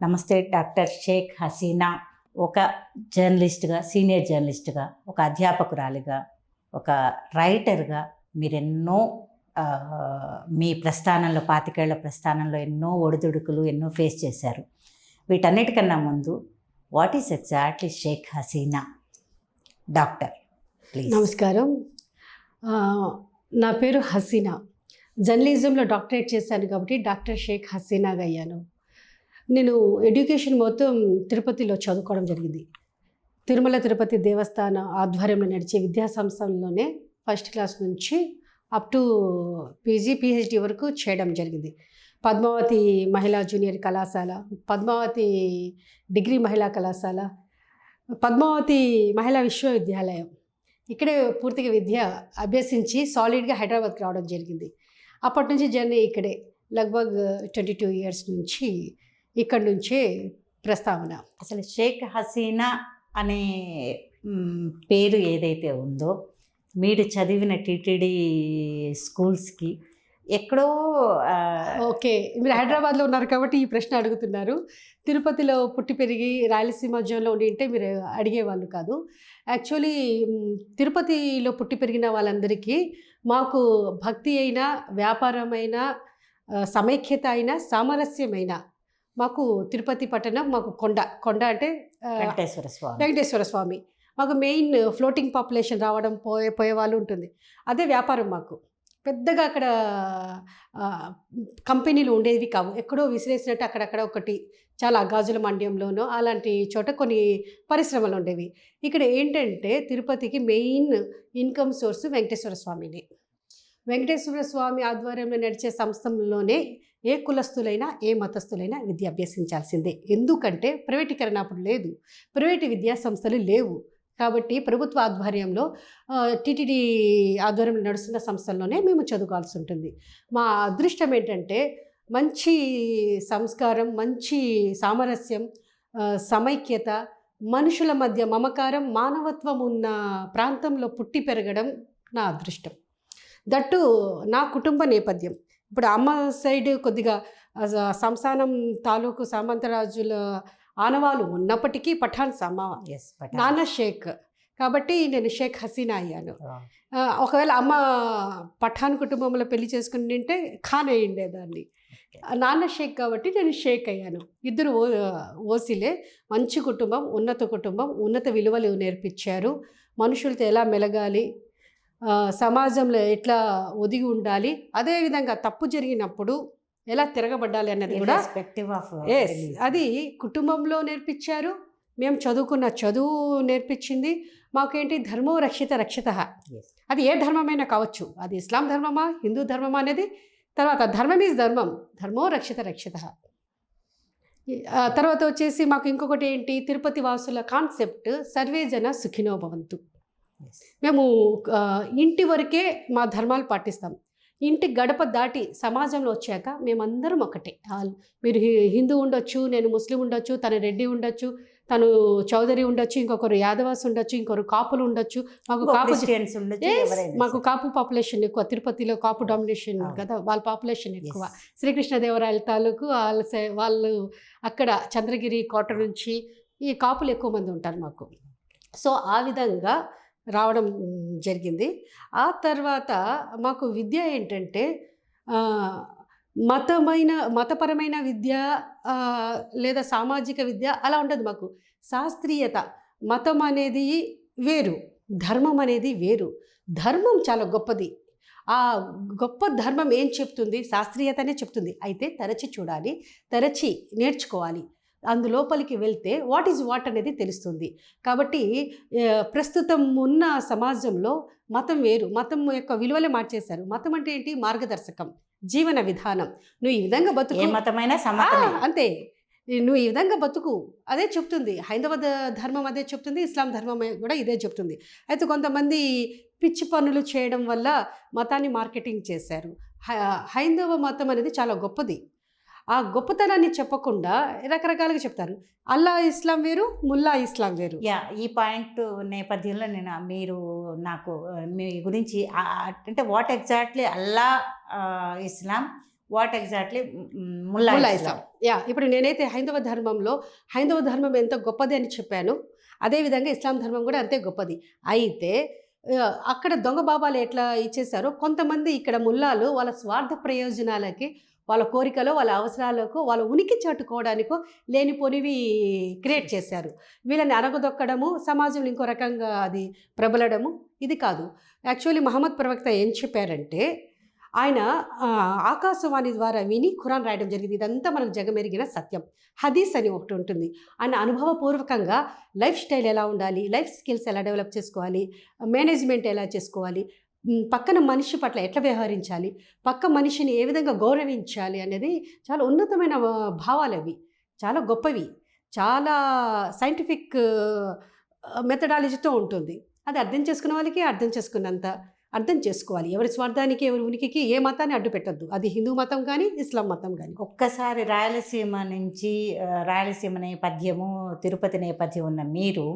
నమస్తే డాక్టర్ షేక్ హసీనా. ఒక జర్నలిస్ట్గా, సీనియర్ జర్నలిస్ట్గా, ఒక అధ్యాపకురాలిగా, ఒక రైటర్గా మీరెన్నో మీ ప్రస్థానంలో 25 ఏళ్ల ప్రస్థానంలో ఎన్నో ఒడిదుడుకులు ఎన్నో ఫేస్ చేశారు. వీటన్నిటికన్నా ముందు what is exactly Sheikh Hasina? Doctor please. నమస్కారం. నా పేరు హసీనా. జర్నలిజంలో డాక్టరేట్ చేశాను కాబట్టి డాక్టర్ షేక్ హసీనాగా అయ్యాను. నేను ఎడ్యుకేషన్ మొత్తం తిరుపతిలో చదువుకోవడం జరిగింది. తిరుమల తిరుపతి దేవస్థానం ఆధ్వర్యంలో నడిచే విద్యా సంస్థల్లోనే ఫస్ట్ క్లాస్ నుంచి అప్ టు పీజీ పిహెచ్డి వరకు చేయడం జరిగింది. పద్మావతి మహిళా జూనియర్ కళాశాల, పద్మావతి డిగ్రీ మహిళా కళాశాల, పద్మావతి మహిళా విశ్వవిద్యాలయం, ఇక్కడే పూర్తిగా విద్య అభ్యసించి సాలిడ్గా హైదరాబాద్కి రావడం జరిగింది. అప్పటి నుంచి జర్నీ ఇక్కడే లగ్భగ్ 22 ఇయర్స్ నుంచి ఇక్కడి నుంచే ప్రస్తావన. అసలు షేక్ హసీనా అనే పేరు ఏదైతే ఉందో, మీరు చదివిన టీటీడీ స్కూల్స్కి ఎక్కడో ఓకే, మీరు హైదరాబాద్లో ఉన్నారు కాబట్టి ఈ ప్రశ్న అడుగుతున్నారు. తిరుపతిలో పుట్టి పెరిగి రాయలసీమ జోన్లో ఉండి ఉంటే మీరు అడిగేవాళ్ళు కాదు. యాక్చువల్లీ తిరుపతిలో పుట్టి పెరిగిన వాళ్ళందరికీ మాకు భక్తి అయినా, వ్యాపారమైన, సమైక్యత అయినా, సామరస్యమైన, మాకు తిరుపతి పట్టణం, మాకు కొండ అంటే వెంకటేశ్వర స్వామి. మాకు మెయిన్ ఫ్లోటింగ్ పాపులేషన్ రావడం పోయే వాళ్ళు ఉంటుంది. అదే వ్యాపారం మాకు. పెద్దగా అక్కడ కంపెనీలు ఉండేవి కావు. ఎక్కడో విసిరేసినట్టు అక్కడక్కడ ఒకటి చాలా గాజుల మండ్యంలోనో అలాంటి చోట కొన్ని పరిశ్రమలు ఉండేవి. ఇక్కడ ఏంటంటే తిరుపతికి మెయిన్ ఇన్కమ్ సోర్స్ వెంకటేశ్వర స్వామిని. వెంకటేశ్వర స్వామి ఆధ్వర్యంలో నడిచే సంస్థల్లోనే ఏ కులస్తులైనా, ఏ మతస్థులైనా విద్య అభ్యసించాల్సిందే. ఎందుకంటే ప్రైవేటీకరణ అప్పుడు లేదు, ప్రైవేటు విద్యా సంస్థలు లేవు. కాబట్టి ప్రభుత్వ ఆధ్వర్యంలో టీటీడీ ఆధ్వర్యంలో నడుస్తున్న సంస్థల్లోనే మేము చదువుకోవాల్సి ఉంటుంది. మా అదృష్టం ఏంటంటే మంచి సంస్కారం, మంచి సామరస్యం, సమైక్యత, మనుషుల మధ్య మమకారం, మానవత్వం ఉన్న ప్రాంతంలో పుట్టి పెరగడం నా అదృష్టం. దట్టు నా కుటుంబ నేపథ్యం. ఇప్పుడు అమ్మ సైడ్ కొద్దిగా సంస్థానం తాలూకు సామంతరాజుల ఆనవాలు ఉన్నప్పటికీ పఠాన్ నాన్న షేక్ కాబట్టి నేను షేక్ హసీనా అయ్యాను. ఒకవేళ అమ్మ పఠాన్ కుటుంబంలో పెళ్లి చేసుకుని ఉంటే ఖాన్ అయి ఉండేదాన్ని. నాన్న షేక్ కాబట్టి నేను షేక్ అయ్యాను. ఇద్దరు ఓసిలే. మంచి కుటుంబం, ఉన్నత విలువలు నేర్పించారు. మనుషులతో ఎలా మెలగాలి, సమాజంలో ఎట్లా ఒదిగి ఉండాలి, అదేవిధంగా తప్పు జరిగినప్పుడు ఎలా తిరగబడ్డాలి అన్నది కూడా అది కుటుంబంలో నేర్పించారు. మేము చదువుకున్న చదువు నేర్పించింది. మాకేంటి ధర్మో రక్షిత. అది ఏ ధర్మమైనా కావచ్చు. అది ఇస్లాం ధర్మమా, హిందూ ధర్మమా అనేది తర్వాత. ధర్మం ఈజ్ ధర్మం, ధర్మో రక్షిత. తర్వాత వచ్చేసి మాకు ఇంకొకటి ఏంటి, తిరుపతి వాసుల కాన్సెప్ట్ సర్వే జన సుఖినో భవంతు. మేము ఇంటి వరకే మా ధర్మాలు పాటిస్తాం. ఇంటి గడప దాటి సమాజంలో వచ్చాక మేమందరం ఒకటే. మీరు హిందూ ఉండొచ్చు, నేను ముస్లిం ఉండొచ్చు, తను రెడ్డి ఉండొచ్చు, తను చౌదరి ఉండొచ్చు, ఇంకొకరు యాదవాస్ ఉండొచ్చు, ఇంకొకరు కాపులు ఉండొచ్చు. మాకు కాపు పాపులేషన్ ఎక్కువ. తిరుపతిలో కాపు డామినేషన్ కదా, వాళ్ళ పాపులేషన్ ఎక్కువ. శ్రీకృష్ణదేవరాయల తాలూకు వాళ్ళు అక్కడ చంద్రగిరి కోట నుంచి ఈ కాపులు ఎక్కువ మంది ఉంటారు మాకు. సో ఆ విధంగా రావడం జరిగింది. ఆ తర్వాత మాకు విద్య ఏంటంటే మతపరమైన విద్య లేదా సామాజిక విద్య అలా ఉండదు మాకు. శాస్త్రీయత. మతం అనేది వేరు, ధర్మం అనేది వేరు. ధర్మం చాలా గొప్పది. ఆ గొప్ప ధర్మం ఏం చెప్తుంది? శాస్త్రీయతనే చెప్తుంది. అయితే తరచి చూడాలి, తరచి నేర్చుకోవాలి. అందులోపలికి వెళ్తే వాట్ ఈజ్ వాట్ అనేది తెలుస్తుంది. కాబట్టి ప్రస్తుతం ఉన్న సమాజంలో మతం వేరు, మతం యొక్క విలువలే మార్చేశారు. మతం అంటే ఏంటి? మార్గదర్శకం, జీవన విధానం. నువ్వు ఈ విధంగా బతుకు, ఏ మతమైనా అంతే, నువ్వు ఈ విధంగా బతుకు అదే చెప్తుంది. హైందవ ధర్మం అదే చెప్తుంది, ఇస్లాం ధర్మం కూడా ఇదే చెప్తుంది. అయితే కొంతమంది పిచ్చి పనులు చేయడం వల్ల మతాన్ని మార్కెటింగ్ చేశారు. హైందవ మతం అనేది చాలా గొప్పది. ఆ గొప్పతనాన్ని చెప్పకుండా రకరకాలుగా చెప్తారు. అల్లా ఇస్లాం వేరు, ముల్లా ఇస్లాం వేరు. ఈ పాయింట్ నేపథ్యంలో మీరు నాకు మీ గురించి అంటే what exactly Allah Islam, what exactly ముల్లా ముల్లా ఇస్లాం. ఇస్లాం. ఇప్పుడు నేనైతే హైందవ ధర్మం ఎంత గొప్పది అని చెప్పాను, అదేవిధంగా ఇస్లాం ధర్మం కూడా అంతే గొప్పది. అయితే అక్కడ దొంగ బాబాలు ఎట్లా ఇచ్చేసారో, కొంతమంది ఇక్కడ ముల్లాలు వాళ్ళ స్వార్థ ప్రయోజనాలకి, వాళ్ళ కోరికలో, వాళ్ళ అవసరాలకు, వాళ్ళ ఉనికి చాటుకోవడానికో లేనిపోనివి క్రియేట్ చేశారు. వీళ్ళని అణగదొక్కడము, సమాజంలో ఇంకో రకంగా అది ప్రబలడము ఇది కాదు. యాక్చువల్లీ మహమ్మద్ ప్రవక్త ఏం చెప్పారంటే, ఆయన ఆకాశవాణి ద్వారా విని ఖురాన్ రాయడం జరిగింది. ఇదంతా మనకు జగమెరిగిన సత్యం. హదీస్ అని ఒకటి ఉంటుంది. ఆయన అనుభవపూర్వకంగా లైఫ్ స్టైల్ ఎలా ఉండాలి, లైఫ్ స్కిల్స్ ఎలా డెవలప్ చేసుకోవాలి, మేనేజ్మెంట్ ఎలా చేసుకోవాలి, పక్కన మనిషి పట్ల ఎట్లా వ్యవహరించాలి, పక్క మనిషిని ఏ విధంగా గౌరవించాలి అనేది చాలా ఉన్నతమైన భావాలు. అవి చాలా గొప్పవి, చాలా సైంటిఫిక్ మెథడాలజీతో ఉంటుంది. అది అర్థం చేసుకున్న వాళ్ళకి అర్థం చేసుకున్నంత అర్థం చేసుకోవాలి. ఎవరి స్వార్థానికి, ఎవరి ఉనికికి ఏ మతాన్ని అడ్డు పెట్టద్దు. అది హిందూ మతం కానీ, ఇస్లాం మతం కానీ. ఒక్కసారి రాయలసీమ నుంచి రాయలసీమ నేపథ్యము, తిరుపతి నేపథ్యం ఉన్న మీరు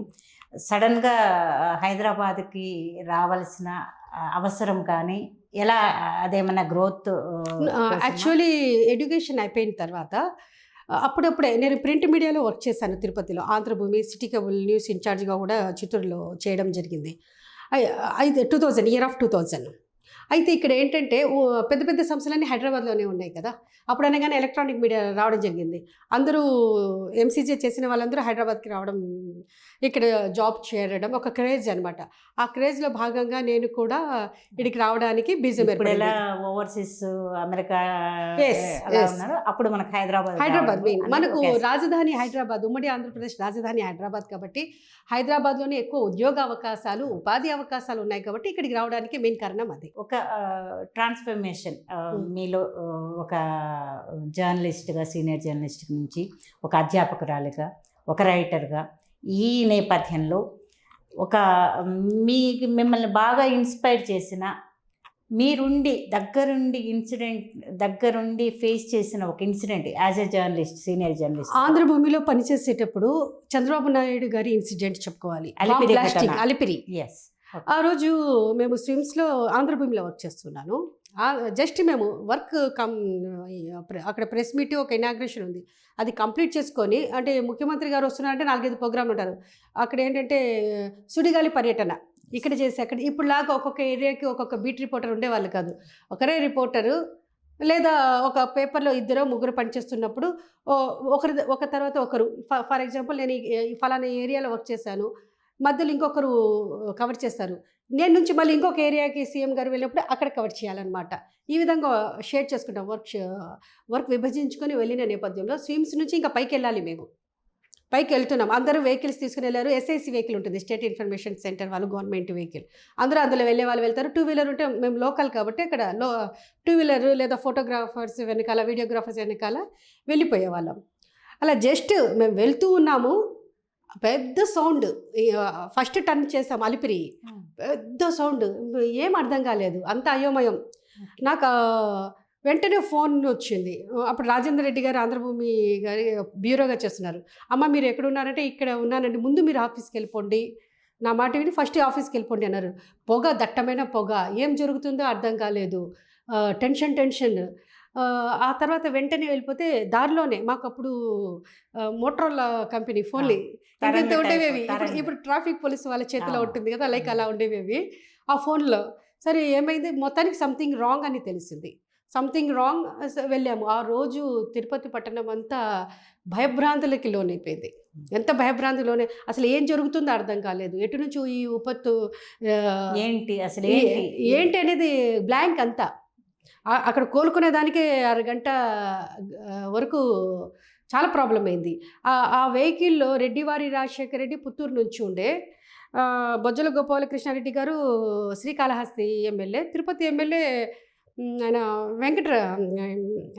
సడన్గా హైదరాబాద్కి రావాల్సిన అవసరం కానీ, ఎలా అదేమన్నా గ్రోత్? యాక్చువల్లీ ఎడ్యుకేషన్ అయిపోయిన తర్వాత అప్పుడప్పుడే నేను ప్రింట్ మీడియాలో వర్క్ చేశాను తిరుపతిలో. ఆంధ్రభూమి, సిటీ కేబుల్ న్యూస్ ఇన్ఛార్జ్గా కూడా చిత్తూరులో చేయడం జరిగింది. అయితే 2000 అయితే ఇక్కడ ఏంటంటే పెద్ద పెద్ద సంస్థలన్నీ హైదరాబాద్లోనే ఉన్నాయి కదా. అప్పుడు అనగానే ఎలక్ట్రానిక్ మీడియా రావడం జరిగింది. అందరూ ఎంసీజే చేసిన వాళ్ళందరూ హైదరాబాద్కి రావడం, ఇక్కడ జాబ్ చేరడం ఒక క్రేజ్ అనమాట. ఆ క్రేజ్లో భాగంగా నేను కూడా ఇక్కడికి రావడానికి బిజీ. ఎలా ఓవర్సీస్ అమెరికా ఉన్నారు, అప్పుడు మనకు హైదరాబాద్ మెయిన్, మనకు రాజధాని హైదరాబాద్, ఉమ్మడి ఆంధ్రప్రదేశ్ రాజధాని హైదరాబాద్ కాబట్టి హైదరాబాద్లోనే ఎక్కువ ఉద్యోగ అవకాశాలు, ఉపాధి అవకాశాలు ఉన్నాయి కాబట్టి ఇక్కడికి రావడానికి మెయిన్ కారణం అది. ఒక ట్రాన్స్ఫర్మేషన్ మీలో, ఒక జర్నలిస్ట్గా, సీనియర్ జర్నలిస్ట్ నుంచి ఒక అధ్యాపకురాలిగా, ఒక రైటర్గా, ఈ నేపథ్యంలో ఒక మిమ్మల్ని బాగా ఇన్స్పైర్ చేసిన, మీరుండి దగ్గరుండి ఫేస్ చేసిన ఒక incident as a journalist, senior journalist. ఆంధ్రభూమిలో పనిచేసేటప్పుడు చంద్రబాబు నాయుడు గారి ఇన్సిడెంట్ చెప్పుకోవాలి. అలిపిరి. ఎస్. ఆ రోజు మేము స్విమ్స్లో ఆంధ్రభూమిలో వర్క్ చేస్తున్నాను. జస్ట్ మేము వర్క్ అక్కడ ప్రెస్ మీట్, ఒక ఇనాగ్రేషన్ ఉంది, అది కంప్లీట్ చేసుకొని, అంటే ముఖ్యమంత్రి గారు వస్తున్నారంటే 4-5 ప్రోగ్రాంలు ఉంటారు. అక్కడ ఏంటంటే సుడిగాలి పర్యటన ఇక్కడ చేసి, అక్కడ ఇప్పుడులాగా ఒక్కొక్క ఏరియాకి ఒక్కొక్క బీట్ రిపోర్టర్ ఉండేవాళ్ళు కాదు. ఒకరే రిపోర్టరు లేదా ఒక పేపర్లో 2-3 పనిచేస్తున్నప్పుడు ఒక తర్వాత ఒకరు, ఫర్ ఎగ్జాంపుల్ నేను ఈ ఫలానా ఏరియాలో వర్క్ చేశాను, మధ్యలో ఇంకొకరు కవర్ చేస్తారు, నేను నుంచి మళ్ళీ ఇంకొక ఏరియాకి సీఎం గారు వెళ్ళినప్పుడు అక్కడ కవర్ చేయాలన్నమాట. ఈ విధంగా షేర్ చేసుకుంటాం. వర్క్ విభజించుకొని వెళ్ళిన నేపథ్యంలో స్విమ్స్ నుంచి ఇంకా పైకి వెళ్ళాలి. మేము పైకి వెళ్తున్నాం, అందరూ వెహికల్స్ తీసుకుని వెళ్ళారు. ఎస్ఐసి వెహికల్ ఉంటుంది, స్టేట్ ఇన్ఫర్మేషన్ సెంటర్ వాళ్ళు, గవర్నమెంట్ వెహికల్. అందులో వెళ్ళే వాళ్ళు వెళ్తారు. 2 వీలర్ ఉంటే, మేము లోకల్ కాబట్టి ఇక్కడ 2 వీలర్ లేదా ఫోటోగ్రాఫర్స్ వెనకాల, వీడియోగ్రాఫర్స్ వెనకాల వెళ్ళిపోయేవాళ్ళం. అలా జస్ట్ మేము వెళ్తూ ఉన్నాము, పెద్ద సౌండ్, ఫస్ట్ టర్న్ చేసాం అలిపిరి, పెద్ద సౌండ్, ఏం అర్థం కాలేదు, అంత అయోమయం. నాకు వెంటనే ఫోన్ వచ్చింది. అప్పుడు రాజేంద్ర రెడ్డి గారు ఆంధ్రభూమి గారి బ్యూరోగా చేస్తున్నారు. అమ్మ మీరు ఎక్కడ ఉన్నారంటే, ఇక్కడ ఉన్నానండి, ముందు మీరు ఆఫీస్కి వెళ్ళిపోండి, నా మాట విని ఫస్ట్ ఆఫీస్కి వెళ్ళిపోండి అన్నారు. పొగ, దట్టమైన పొగ, ఏం జరుగుతుందో అర్థం కాలేదు, టెన్షన్. ఆ తర్వాత వెంటనే వెళ్ళిపోతే దారిలోనే మాకు అప్పుడు మోటరోలా కంపెనీ ఫోన్లు ఇంత ఉండేవి. ఇప్పుడు ట్రాఫిక్ పోలీస్ వాళ్ళ చేతిలో ఉంటుంది కదా, లైక్ అలా ఉండేవి ఆ ఫోన్లో. సరే ఏమైంది, మొత్తానికి సంథింగ్ రాంగ్ అని తెలిసింది. సంథింగ్ రాంగ్ వెళ్ళాము. ఆ రోజు తిరుపతి పట్టణం అంతా భయభ్రాంతులకి లోనైపోయింది. ఎంత భయభ్రాంతిలోనే, అసలు ఏం జరుగుతుందో అర్థం కాలేదు. ఎటు నుంచి ఈ ఉపత్తు ఏంటి అనేది బ్లాంక్ అంతా. అక్కడ కోలుకునేదానికే అరగంట వరకు చాలా ప్రాబ్లం అయింది. ఆ వెహికల్లో రెడ్డివారి రాజశేఖర రెడ్డి పుత్తూరు నుంచి ఉండే, బొజ్జల గోపాలకృష్ణారెడ్డి గారు శ్రీకాళహస్తి ఎమ్మెల్యే, తిరుపతి ఎమ్మెల్యే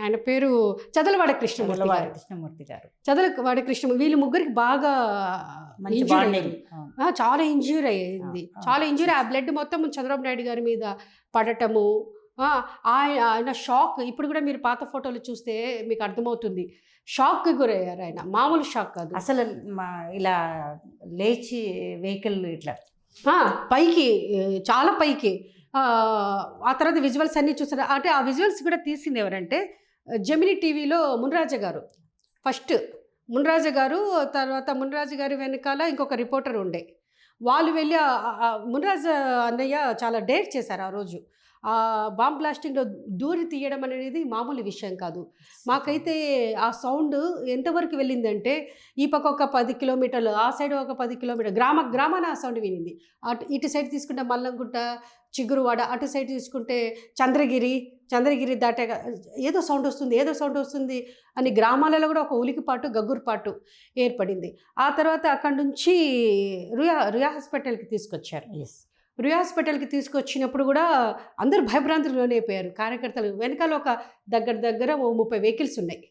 ఆయన పేరు చదలవాడ కృష్ణమూర్తి గారు. చదలవాడ కృష్ణ, వీళ్ళు ముగ్గురికి బాగా చాలా ఇంజ్యూర్ అయ్యింది. చాలా ఇంజ్యూర్, ఆ బ్లడ్ మొత్తం చంద్రబాబు నాయుడు గారి మీద పడటము, ఆయన షాక్. ఇప్పుడు కూడా మీరు పాత ఫోటోలు చూస్తే మీకు అర్థమవుతుంది, షాక్కి గురయ్యారు ఆయన. మామూలు షాక్ కాదు అసలు. ఇలా లేచి వెహికల్ ఇట్లా పైకి, చాలా పైకి. ఆ తర్వాత విజువల్స్ అన్నీ చూసారు. అంటే ఆ విజువల్స్ కూడా తీసింది ఎవరంటే జెమినీ టీవీలో మున్రాజ గారు ఫస్ట్, మున్రాజ గారు, తర్వాత మున్రాజు గారి వెనకాల ఇంకొక రిపోర్టర్ ఉండే. వాళ్ళు వెళ్ళి మున్రాజ అన్నయ్య చాలా డేర్ చేశారు ఆ రోజు. బాంబ్ బ్లాస్టింగ్లో దూరి తీయడం అనేది మామూలు విషయం కాదు. మాకైతే ఆ సౌండ్ ఎంతవరకు వెళ్ళిందంటే ఈ పక్క ఒక 10 కిలోమీటర్లు, ఆ సైడ్ ఒక 10 కిలోమీటర్లు, గ్రామాన ఆ సౌండ్ వినింది. ఇటు సైడ్ తీసుకుంటే మల్లంగుట్ట, చిగురువాడ, అటు సైడ్ తీసుకుంటే చంద్రగిరి దాటాక ఏదో సౌండ్ వస్తుంది అని గ్రామాలలో కూడా ఒక ఉలికిపాటు, గగ్గురుపాటు ఏర్పడింది. ఆ తర్వాత అక్కడి నుంచి రుయా హాస్పిటల్కి తీసుకొచ్చారు. రుయా హాస్పిటల్కి తీసుకొచ్చినప్పుడు కూడా అందరూ భయభ్రాంతులు లోనైపోయారు. కార్యకర్తలు వెనకాల ఒక దగ్గర 30 వెహికల్స్ ఉన్నాయి.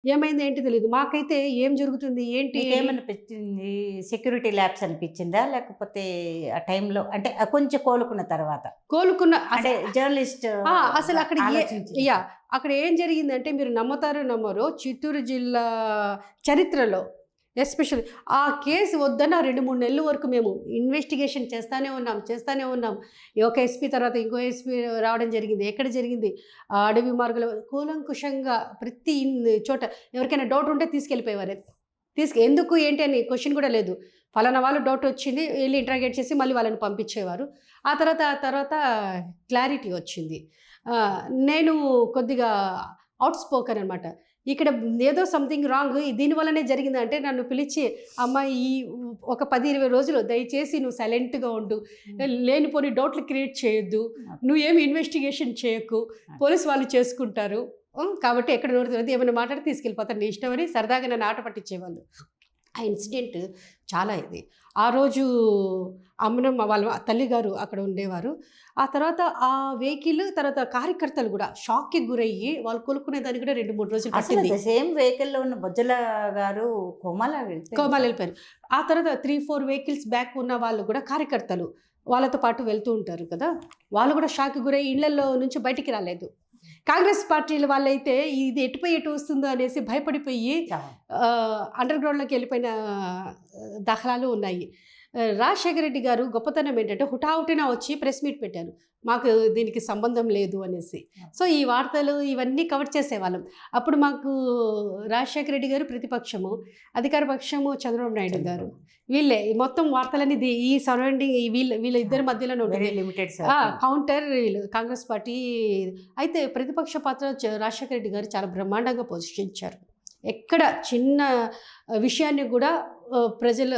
ఏమైంది ఏంటి తెలియదు. మాకైతే ఏం జరుగుతుంది ఏంటి ఏమనిపించింది? సెక్యూరిటీ ల్యాబ్స్ అనిపించిందా, లేకపోతే ఆ టైంలో అంటే కొంచెం కోలుకున్న తర్వాత? అంటే జర్నలిస్ట్ అసలు అక్కడ ఏం జరిగిందంటే, మీరు నమ్ముతారో నమ్మరో, చిత్తూరు జిల్లా చరిత్రలో ఎస్పెషల్లీ ఆ కేసు వద్దన్న 2-3 నెలల వరకు మేము ఇన్వెస్టిగేషన్ చేస్తూనే ఉన్నాం. ఒక ఎస్పీ తర్వాత ఇంకో ఎస్పీ రావడం జరిగింది. ఎక్కడ జరిగింది? అడవి మార్గంలో కూలంకుషంగా ప్రతి చోట ఎవరికైనా డౌట్ ఉంటే తీసుకెళ్ళిపోయేవారు. ఎందుకు ఏంటి అని క్వశ్చన్ కూడా లేదు. ఫలానా వాళ్ళు డౌట్ వచ్చింది, వెళ్ళి ఇంటరాగేట్ చేసి మళ్ళీ వాళ్ళని పంపించేవారు. ఆ తర్వాత క్లారిటీ వచ్చింది. నేను కొద్దిగా అవుట్ స్పోకన్ అనమాట. ఇక్కడ ఏదో సంథింగ్ రాంగ్ దీనివల్లనే జరిగిందంటే నన్ను పిలిచి, అమ్మాయి ఈ ఒక 10-20 రోజులు దయచేసి నువ్వు సైలెంట్గా ఉండు, లేనిపోని డౌట్లు క్రియేట్ చేయొద్దు, నువ్వేమి ఇన్వెస్టిగేషన్ చేయకు, పోలీసు వాళ్ళు చేసుకుంటారు కాబట్టి ఎక్కడ నోడుతున్నది ఏమైనా మాట్లాడి తీసుకెళ్ళిపోతారు, నీ ఇష్టం అని సరదాగా నన్ను ఆట పట్టించేవాళ్ళు. ఆ ఇన్సిడెంట్ చాలా ఇది. ఆ రోజు అమ్మనమ్మ వాళ్ళ తల్లిగారు అక్కడ ఉండేవారు. ఆ తర్వాత ఆ వెహికల్ తర్వాత కార్యకర్తలు కూడా షాక్కి గురయ్యి వాళ్ళు కొనుక్కునే దానికి కూడా 2-3 రోజులు పట్టింది. సేమ్ వెహికల్లో ఉన్న బొజ్జల గారు కోమాలో వెళ్ళిపోయారు. ఆ తర్వాత 3-4 వెహికల్స్ బ్యాక్ ఉన్న వాళ్ళు కూడా కార్యకర్తలు వాళ్ళతో పాటు వెళ్తూ ఉంటారు కదా, వాళ్ళు కూడా షాక్కి గురయ్యి ఇళ్లలో నుంచి బయటికి రాలేదు. కాంగ్రెస్ పార్టీల వాళ్ళైతే ఇది ఎటు వస్తుందో అనేసి భయపడిపోయి అండర్ గ్రౌండ్లోకి వెళ్ళిపోయిన దాఖలాలు ఉన్నాయి. రాజశేఖర రెడ్డి గారు గొప్పతనం ఏంటంటే హుటాహుటిన వచ్చి ప్రెస్ మీట్ పెట్టారు, మాకు దీనికి సంబంధం లేదు అనేసి. సో ఈ వార్తలు ఇవన్నీ కవర్ చేసేవాళ్ళం. అప్పుడు మాకు రాజశేఖర రెడ్డి గారు ప్రతిపక్షము, అధికార పక్షము చంద్రబాబు నాయుడు గారు, వీళ్ళే మొత్తం వార్తలన్నీ ఈ సరౌండింగ్ వీళ్ళ ఇద్దరి మధ్యలోనే ఉంటుంది. లిమిటెడ్ కౌంటర్ వీళ్ళు కాంగ్రెస్ పార్టీ. అయితే ప్రతిపక్ష పాత్ర రాజశేఖర రెడ్డి గారు చాలా బ్రహ్మాండంగా పోషించారు. ఎక్కడ చిన్న విషయాన్ని కూడా ప్రజల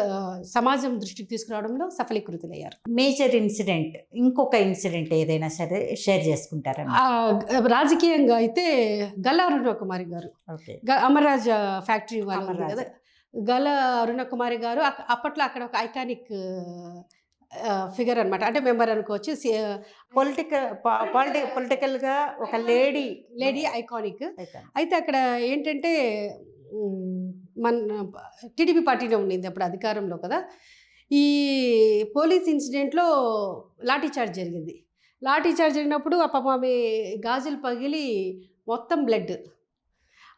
సమాజం దృష్టికి తీసుకురావడంలో సఫలీకృతులయ్యారు. మేజర్ ఇన్సిడెంట్, ఇంకొక ఇన్సిడెంట్ ఏదైనా సరే షేర్ చేసుకుంటారా? రాజకీయంగా అయితే గల్లా అరుణకుమారి గారు, అమర్రాజ ఫ్యాక్టరీ వాళ్ళు కదా, గల్లా అరుణకుమారి గారు అప్పట్లో అక్కడ ఒక ఐకానిక్ ఫిగర్ అనమాట. అంటే మెంబర్ అనుకోవచ్చు. పొలిటికల్గా ఒక లేడీ ఐకానిక్. అయితే అక్కడ ఏంటంటే మన టీడీపీ పార్టీలో ఉండింది అప్పుడు అధికారంలో కదా. ఈ పోలీస్ ఇన్సిడెంట్లో లాఠీచార్జ్ జరిగింది. లాఠీచార్జ్ జరిగినప్పుడు పాపం ఆమె గాజులు పగిలి మొత్తం బ్లడ్.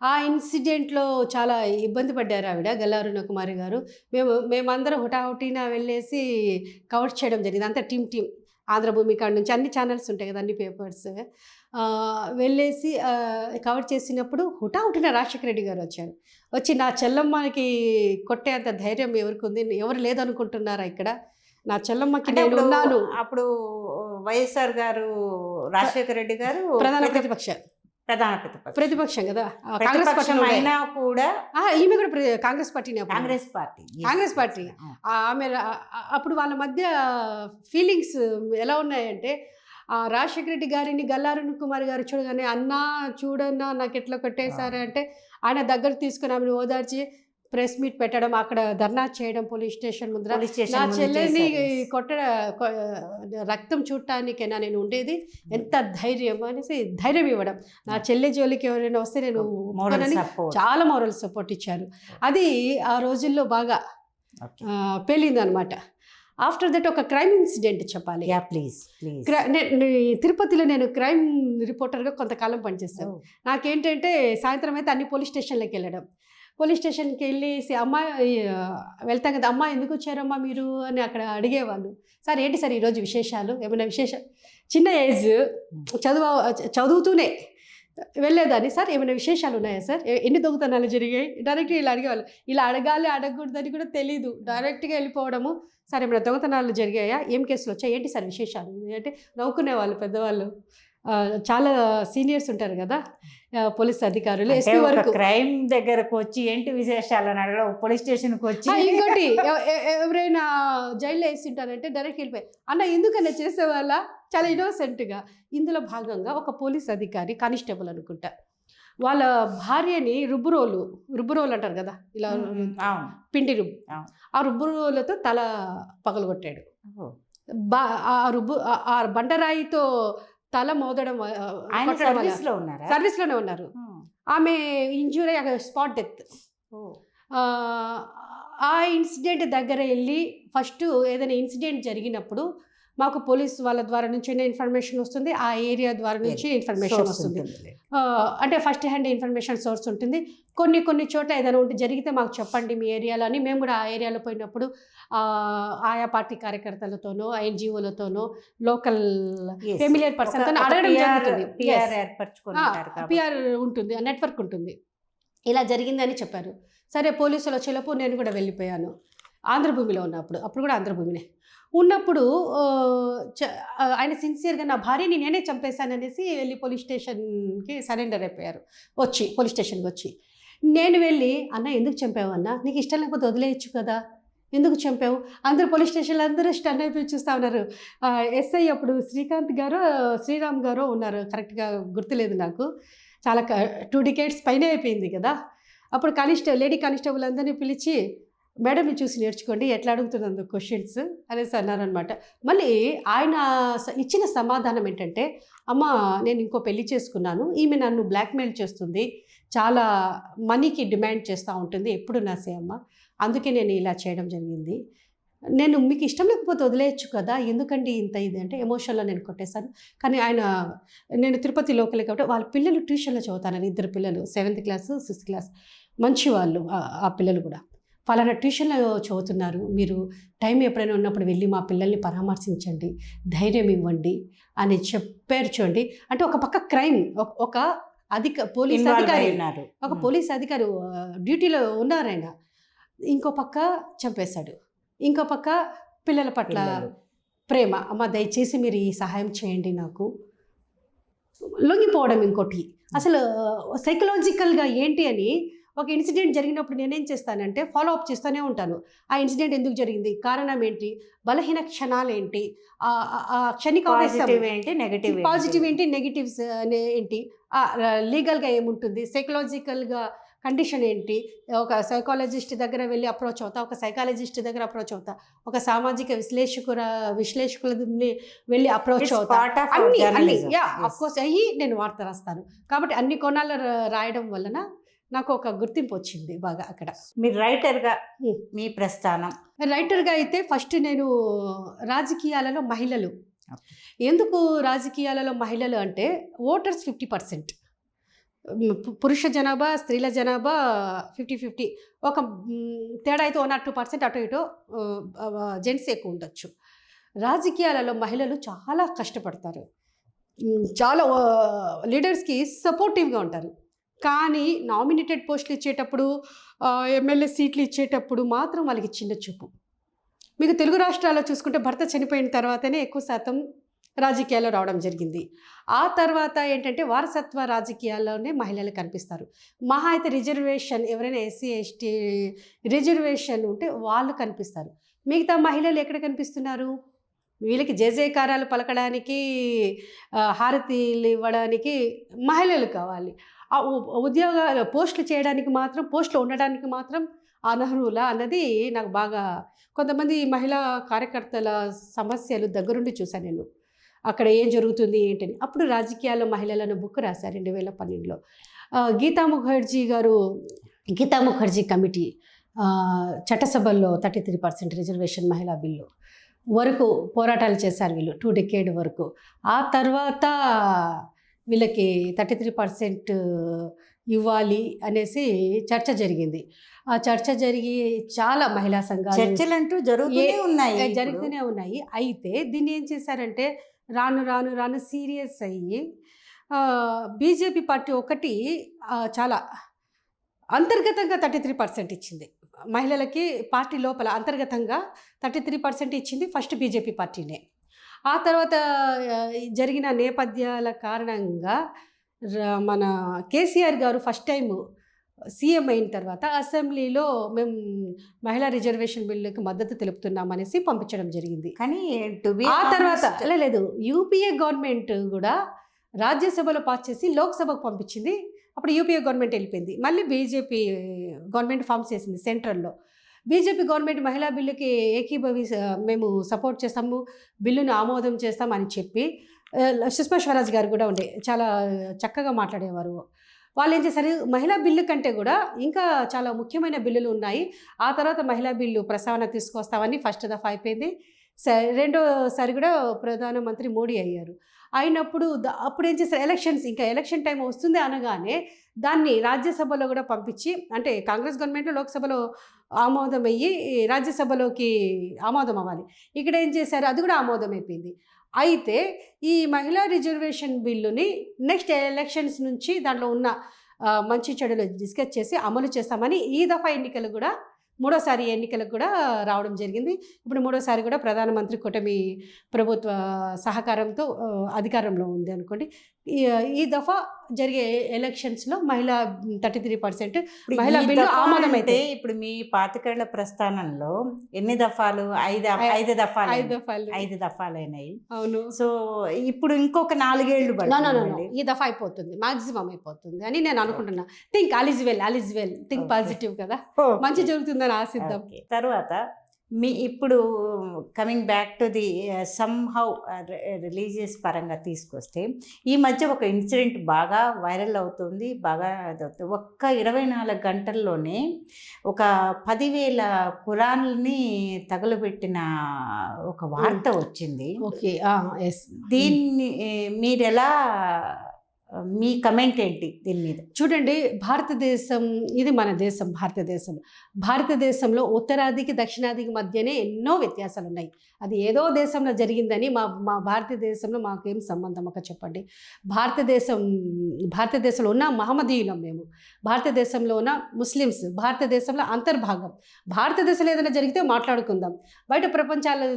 ఆ ఇన్సిడెంట్లో చాలా ఇబ్బంది పడ్డారు ఆవిడ, గల్లా అరుణకుమారి గారు. మేమందరం హుటాహుటిన వెళ్ళేసి కవర్ చేయడం జరిగింది. అంతా టీం ఆంధ్రభూమి కాడ నుంచి అన్ని ఛానల్స్ ఉంటాయి కదా, అన్ని పేపర్స్ వెళ్ళేసి కవర్ చేసినప్పుడు హుటాహుటిన రాజశేఖర రెడ్డి గారు వచ్చి నా చెల్లమ్మకి కొట్టే అంత ధైర్యం ఎవరికి ఉంది, ఎవరు లేదనుకుంటున్నారా ఇక్కడ, నా చెల్లమ్మకి నేను ఉన్నాను. అప్పుడు వైఎస్ఆర్ గారు, రాజశేఖర రెడ్డి గారు ప్రధాన ప్రతిపక్షం కదా, కాంగ్రెస్ పార్టీ అయినా కూడా ఈమె కూడా కాంగ్రెస్ పార్టీ. ఆమె అప్పుడు వాళ్ళ మధ్య ఫీలింగ్స్ ఎలా ఉన్నాయంటే, రాజశేఖర రెడ్డి గారిని గల్లా అరుణకుమారి గారు చూడగానే అన్నా చూడన్నా నాకు ఎట్లా కొట్టేశారు అంటే ఆయన దగ్గర తీసుకుని ఆమెను ఓదార్చి ప్రెస్ మీట్ పెట్టడం, అక్కడ ధర్నా చేయడం పోలీస్ స్టేషన్ ముందర. నా చెల్లెని రక్తం చూడటానికైనా నేను ఉండేది, ఎంత ధైర్యం అనేసి ధైర్యం ఇవ్వడం. నా చెల్లె జోలికి ఎవరైనా వస్తే నేను చాలా మోరల్ సపోర్ట్ ఇచ్చారు. అది ఆ రోజుల్లో బాగా పేలింది అనమాట. ఆఫ్టర్ దట్ ఒక క్రైమ్ ఇన్సిడెంట్ చెప్పాలి. తిరుపతిలో నేను క్రైమ్ రిపోర్టర్గా కొంతకాలం పనిచేస్తాను. నాకేంటంటే సాయంత్రం అయితే అన్ని పోలీస్ స్టేషన్లకు వెళ్ళడం, పోలీస్ స్టేషన్కి వెళ్ళేసి వెళ్తాం కదా, అమ్మ ఎందుకు వచ్చారమ్మా మీరు అని అక్కడ అడిగేవాళ్ళు. సార్ ఏంటి సార్ ఈరోజు విశేషాలు, ఏమైనా విశేషం, చిన్న ఏజ్ చదువుతూనే వెళ్ళేదాన్ని. సార్ ఏమైనా విశేషాలు ఉన్నాయా సార్? ఎన్ని దొంగతనాలు జరిగాయి? డైరెక్ట్‌గా ఇలా అడిగేవాళ్ళు. ఇలా అడగాలి, అడగకూడదని కూడా తెలీదు. డైరెక్ట్‌గా వెళ్ళిపోవడము. సార్ ఏమైనా దొంగతనాలు జరిగాయా? ఏం కేసులొచ్చాయి? ఏంటి సార్ విశేషాలు? అంటే నవ్వుకునేవాళ్ళు పెద్దవాళ్ళు. చాలా సీనియర్స్ ఉంటారు గదా! పోలీస్ అధికారులు, అంటే ఎస్పీ ఒక వరకు. క్రైమ్ దగ్గరకు వచ్చి ఏంటి విశేషాలు అని అడగడం, పోలీస్ స్టేషన్‌కి వచ్చి ఇంకోటి ఎవరైనా జైల్‌లో యేసింటారంటే డైరెక్ట్ వెళ్ళిపోయి, "అన్న ఎందుకన్నా చేసేవాళ్ళా?" చాలా ఇన్నోసెంట్‌గా. ఇందులో భాగంగా ఒక పోలీస్ అధికారి కానిస్టేబుల్ అనుకుంటా. వాళ్ళ భార్యని రుబ్బురోలు అంటారు గదా! ఇలా అవును. పిండి రుబ్బు. అవును. ఆ రుబ్బురోలతో తల పగలగొట్టాడు. ఓహ్! బా ఆ రుబ్బు ఆ బండరాయితో తల మోదడం ఆయన కొట్టడం వల్ల సర్వీస్‌లో ఉన్నారా? సర్వీస్‌లోనే ఉన్నారు. హ్మ్. ఆమె ఇంజ్యూర్ అయ్యి స్పాట్ డెత్. ఓహ్! ఆ ఇన్సిడెంట్ దగ్గర ఎళ్లి ఫస్టు ఏదైనా ఇన్సిడెంట్ జరిగినప్పుడు మాకు పోలీస్ వాళ్ళ ద్వారా నుంచైనా ఇన్ఫర్మేషన్ వస్తుంది. ఆ ఏరియా ద్వారా నుంచి ఇన్ఫర్మేషన్ సోర్స్ వస్తుంది. ఉంటుందిలే. అంటే ఫస్ట్ హ్యాండ్ ఇన్ఫర్మేషన్ సోర్స్ ఉంటుంది. కొన్ని చోట్ల ఏదైనా ఉంటే జరిగితే మాకు చెప్పండి మీ ఏరియాలో అని మేము కూడా ఆ ఏరియాలో పోయినప్పుడు ఆయా పార్టీ కార్యకర్తలతోనో, ఎన్‌జీఓలతోనో, లోకల్ యెస్. ఫెమిలియర్ పర్సన్‌తోనో ఒక అడగడం జరుగుతుంది. పీఆర్ ఏర్పరచుకొని ఉంటారు కాబట్టి. పీఆర్ ఉంటుంది. నెట్వర్క్ ఉంటుంది. ఇలా జరిగిందని చెప్పారు. సరే పోలీసులు వచ్చేలోపు నేను కూడా వెళ్ళిపోయాను. ఆంధ్రభూమిలో ఉన్నప్పుడు. అప్పుడు కూడా ఆంధ్రభూమినే. ఉన్నప్పుడు ఆయన సిన్సియర్‌గా నా భార్యని నేనే చంపేశాననేసి వెళ్ళి పోలీస్ స్టేషన్‌కి సరెండర్ అయిపోయారు. పోలీస్ స్టేషన్‌కొచ్చి. నేను వెళ్ళి, "అన్న ఎందుకు చంపావు అన్న? నీకు ఇష్టం లేకపోతే వదిలేయొచ్చు కదా! ఎందుకు చంపావు?" అందరూ పోలీస్ స్టేషన్‌లో అందరూ స్టన్ అయిపోయి చూస్తా ఉన్నారు. ఎస్ఐ అప్పుడు శ్రీకాంత్ గారో, శ్రీరామ్ గారో ఉన్నారు. కరెక్ట్‌గా గుర్తులేదు నాకు. చాలా 2 డికేడ్స్ పైనే అయిపోయింది కదా! అప్పుడు లేడీ కానిస్టేబుల్ అందరిని పిలిచి, "మేడంని చూసి నేర్చుకోండి ఎట్లా అడుగుతున్నందు క్వెషన్స్" అనేసి అన్నారనమాట. మళ్ళీ ఆయన ఇచ్చిన సమాధానం ఏంటంటే, "అమ్మ నేను ఇంకో పెళ్లి చేసుకున్నాను. ఈమె నన్ను బ్లాక్‌మెయిల్ చేస్తుంది. చాలా మనీకి డిమాండ్ చేస్తూ ఉంటుంది. ఎప్పుడు నా సేమ్. అందుకే నేను ఇలా చేయడం జరిగింది. నేను మీకు ఇష్టం లేకపోతే వదిలేయొచ్చు కదా! ఎందుకండి ఇంత ఇది" అంటే ఎమోషన్‌లో నేను కొట్టేశాను. కానీ నేను తిరుపతి లోకలే కాబట్టి వాళ్ళ పిల్లలు ట్యూషన్‌లో చదువుతానని 2 పిల్లలు 7th క్లాస్, 6th క్లాస్ మంచివాళ్ళు ఆ పిల్లలు కూడా. "ఫలానా ట్యూషన్‌లో చదువుతున్నారు. మీరు టైం ఎప్పుడైనా ఉన్నప్పుడు వెళ్ళి మా పిల్లల్ని పరామర్శించండి. ధైర్యం ఇవ్వండి" అని చెప్పారు చూడండి. అంటే ఒక పక్క క్రైమ్ ఒక పోలీస్ ఇన్వాల్వ్ అధికారి అయి ఉన్నారు. ఒక పోలీస్ అధికారి డ్యూటీలో ఉన్నారాయన. ఇంకో పక్క చంపేశాడు. ఇంకో పక్క పిల్లల పట్ల పిల్లలు. ప్రేమ. "అమ్మ దయచేసి మీరు ఈ సహాయం చేయండి నాకు." లొంగిపోవడం ఇంకోటి. అసలు సైకలాజికల్‌గా ఏంటి అని ఒక ఇన్సిడెంట్ జరిగినప్పుడు నేనేం చేస్తానంటే ఫాలో అప్ చేస్తూనే ఉంటాను. ఆ ఇన్సిడెంట్ ఎందుకు జరిగింది? కారణం ఏంటి? బలహీన క్షణాలేంటి? ఆ క్షణికావేశం పాజిటివ్ ఏంటి? నెగెటివ్ పాజిటివ్ ఏంటి? నెగెటివ్స్ ఏంటి? లీగల్‌గా ఏముంటుంది? సైకలాజికల్‌గా కండిషన్ ఏంటి? ఒక సైకాలజిస్ట్ దగ్గర వెళ్లి అప్రోచ్ అవుతా. ఒక సైకాలజిస్ట్ దగ్గర అప్రోచ్ అవుతా. ఒక సామాజిక విశ్లేషకులని వెళ్లి అప్రోచ్ ఇట్స్ అవుతా. పార్ట్ ఆఫ్ అన్ని జర్నలిజం. అఫ్‌కోర్స్ నేను వార్త రాస్తాను. కాబట్టి అన్ని కోణాల్లో రాయడం వలన నాకు ఒక గుర్తింపు వచ్చింది బాగా అక్కడ. మీరు రైటర్‌గా మీ ప్రస్థానం. రైటర్‌గా అయితే ఫస్ట్ నేను రాజకీయాలలో మహిళలు. ఎందుకు రాజకీయాలలో మహిళలు అంటే ఓటర్స్ 50%. పురుష జనాభా, స్త్రీల జనాభా 50-50. ఒక తేడా అయితే 1 or 2% అటు ఇటు జెంట్స్ ఎక్కువ ఉండొచ్చు. రాజకీయాలలో మహిళలు చాలా కష్టపడతారు. చాలా లీడర్స్‌కి సపోర్టివ్‌గా ఉంటారు. కానీ నామినేటెడ్ పోస్టులు ఇచ్చేటప్పుడు, ఎమ్మెల్యే సీట్లు ఇచ్చేటప్పుడు మాత్రం వాళ్ళకి చిన్న చూపు. మీకు తెలుగు రాష్ట్రాల్లో చూసుకుంటే భర్త చనిపోయిన తర్వాతనే ఎక్కువ శాతం రాజకీయాల్లో రావడం జరిగింది. ఆ తర్వాత ఏంటంటే వారసత్వ రాజకీయాల్లోనే మహిళలు కనిపిస్తారు. మహా అయితే రిజర్వేషన్ ఎవరైనా ఎస్సీ, ఎస్టీ రిజర్వేషన్ ఉంటే వాళ్ళు కనిపిస్తారు. మిగతా మహిళలు ఎక్కడ కనిపిస్తున్నారు? వీళ్ళకి జయజయకారాలు పలకడానికి, హారతీలు ఇవ్వడానికి మహిళలు కావాలి. ఆ ఉద్యోగాలు పోస్టులు చేయడానికి మాత్రం, పోస్టులో ఉండడానికి మాత్రం అనర్హులా అన్నది నాకు బాగా కొంతమంది మహిళా కార్యకర్తల సమస్యలు దగ్గరుండి చూశాను నేను. అక్కడ ఏం జరుగుతుంది ఏంటని. అప్పుడు రాజకీయాల్లో మహిళలను బుక్ రాశారు 2012లో. గీతా ముఖర్జీ కమిటీ చట్టసభల్లో 33% రిజర్వేషన్ మహిళా బిల్లు వరకు పోరాటాలు చేశారు వీళ్ళు 2 decade వరకు. ఆ తర్వాత వీళ్ళకి 33% ఇవ్వాలి అనేసి చర్చ జరిగింది. ఆ చర్చ జరిగి చాలా మహిళా సంఘాలు చర్చలంటూ జరుగుతూనే ఉన్నాయి. అయితే దీన్ని ఏం చేశారంటే రాను సీరియస్ అయ్యి బీజేపీ పార్టీ ఒకటి చాలా అంతర్గతంగా 33% ఇచ్చింది మహిళలకి. పార్టీ లోపల అంతర్గతంగా 33% ఇచ్చింది ఫస్ట్ బీజేపీ పార్టీనే. ఆ తర్వాత జరిగిన నేపథ్యాల కారణంగా మన కేసీఆర్ గారు ఫస్ట్ టైము సీఎం అయిన తర్వాత అసెంబ్లీలో మేము మహిళా రిజర్వేషన్ బిల్లుకి మద్దతు తెలుపుతున్నామనేసి పంపించడం జరిగింది. కానీ to be ఆ తర్వాత honest, లేదు యూపీఏ గవర్నమెంట్ కూడా రాజ్యసభలో పాస్ చేసి లోక్సభకు పంపించింది. అప్పుడు యూపీఏ గవర్నమెంట్ వెళ్ళిపోయింది. మళ్ళీ బీజేపీ గవర్నమెంట్ ఫామ్ చేసింది సెంట్రల్లో. బీజేపీ గవర్నమెంట్ మహిళా బిల్లుకి మేము సపోర్ట్ చేస్తాము, బిల్లును ఆమోదం చేస్తామని చెప్పి సుష్మా స్వరాజ్ గారు కూడా ఉండే చాలా చక్కగా మాట్లాడేవారు. వాళ్ళు ఏం చేశారు, మహిళా బిల్లు కంటే కూడా ఇంకా చాలా ముఖ్యమైన బిల్లులు ఉన్నాయి, ఆ తర్వాత మహిళా బిల్లు ప్రస్తావన తీసుకొస్తామని ఫస్ట్ దఫా అయిపోయింది. రెండోసారి కూడా ప్రధానమంత్రి మోడీ అయ్యారు. అయినప్పుడు అప్పుడు ఏం చేస్తారు, ఇంకా ఎలక్షన్ టైం వస్తుంది అనగానే దాన్ని రాజ్యసభలో కూడా పంపించి, అంటే కాంగ్రెస్ గవర్నమెంట్ లోక్సభలో ఆమోదం అయ్యి రాజ్యసభలోకి ఆమోదం అవ్వాలి. ఇక్కడ ఏం చేశారు, అది కూడా ఆమోదం అయిపోయింది. అయితే ఈ మహిళా రిజర్వేషన్ బిల్లుని నెక్స్ట్ ఎలక్షన్స్ నుంచి దాంట్లో ఉన్న మంచి చెడులు డిస్కస్ చేసి అమలు చేస్తామని ఈ దఫా ఎన్నికలు కూడా మూడోసారి ఎన్నికలకు కూడా రావడం జరిగింది. ఇప్పుడు మూడోసారి కూడా ప్రధానమంత్రి కూటమి ప్రభుత్వ సహకారంతో అధికారంలో ఉంది అనుకోండి. ఈ దఫా జరిగే ఎలక్షన్స్లో మహిళా 33% మహిళా బిల్లు ఆమోదమైతే. ఇప్పుడు మీ 25 ఏళ్ల ప్రస్థానంలో ఎన్ని దఫాలు? ఐదు దఫాలు అయినాయి. అవును. సో ఇప్పుడు ఇంకొక 4 ఏళ్ళు ఈ దఫా అయిపోతుంది, మాక్సిమం అయిపోతుంది అని నేను అనుకుంటున్నా. Think all is well, think positive కదా, మంచి జరుగుతుందని ఆశిద్దాం. తర్వాత ఇప్పుడు coming back to the somehow religious పరంగా తీసుకొస్తే, ఈ మధ్య ఒక ఇన్సిడెంట్ బాగా వైరల్ అవుతుంది, ఒక్క 24 గంటల్లోనే ఒక 10,000 ఖురాన్లని తగులబెట్టిన ఒక వార్త వచ్చింది. ఓకే, దీన్ని మీరు ఎలా, మీ కమెంట్ ఏంటి దీని మీద? చూడండి, భారతదేశం ఇది మన దేశం. భారతదేశంలో ఉత్తరాదికి దక్షిణాదికి మధ్యనే ఎన్నో వ్యత్యాసాలు ఉన్నాయి. అది ఏదో దేశంలో జరిగిందని మా భారతదేశంలో మాకేం సంబంధం ఒక చెప్పండి. భారతదేశంలో ఉన్న మహమ్మదీయులం మేము, భారతదేశంలో ఉన్న ముస్లిమ్స్, భారతదేశంలో అంతర్భాగం. భారతదేశంలో ఏదైనా జరిగితే మాట్లాడుకుందాం, బయట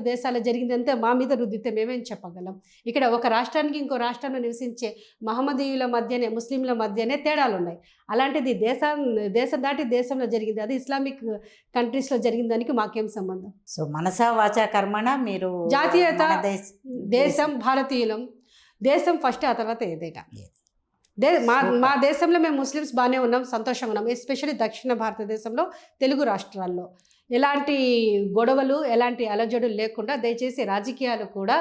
దేశాల్లో జరిగిందంటే మా మీద రుద్దితే మేమేం చెప్పగలం? ఇక్కడ ఒక రాష్ట్రానికి ఇంకో రాష్ట్రంలో నివసించే మహమ్మదీయుల మధ్యనే, ముస్లింల మధ్యనే తేడాలు ఉన్నాయి. అలాంటిది దేశం దాటి దేశంలో జరిగింది, అది ఇస్లామిక్ కంట్రీస్లో జరిగిన దానికి మాకేం సంబంధం? సో మనసా వాచా కర్మణ మీరు జాతీయత, దేశం, భారతీయులం, దేశం ఫస్ట్, ఆ తర్వాత ఏదైనా. మా దేశంలో మేము ముస్లిమ్స్ బాగానే ఉన్నాం, సంతోషంగా ఉన్నాం. ఎస్పెషల్లీ దక్షిణ భారతదేశంలో తెలుగు రాష్ట్రాల్లో ఎలాంటి గొడవలు, ఎలాంటి అలజడులు లేకుండా, దయచేసి రాజకీయాలు కూడా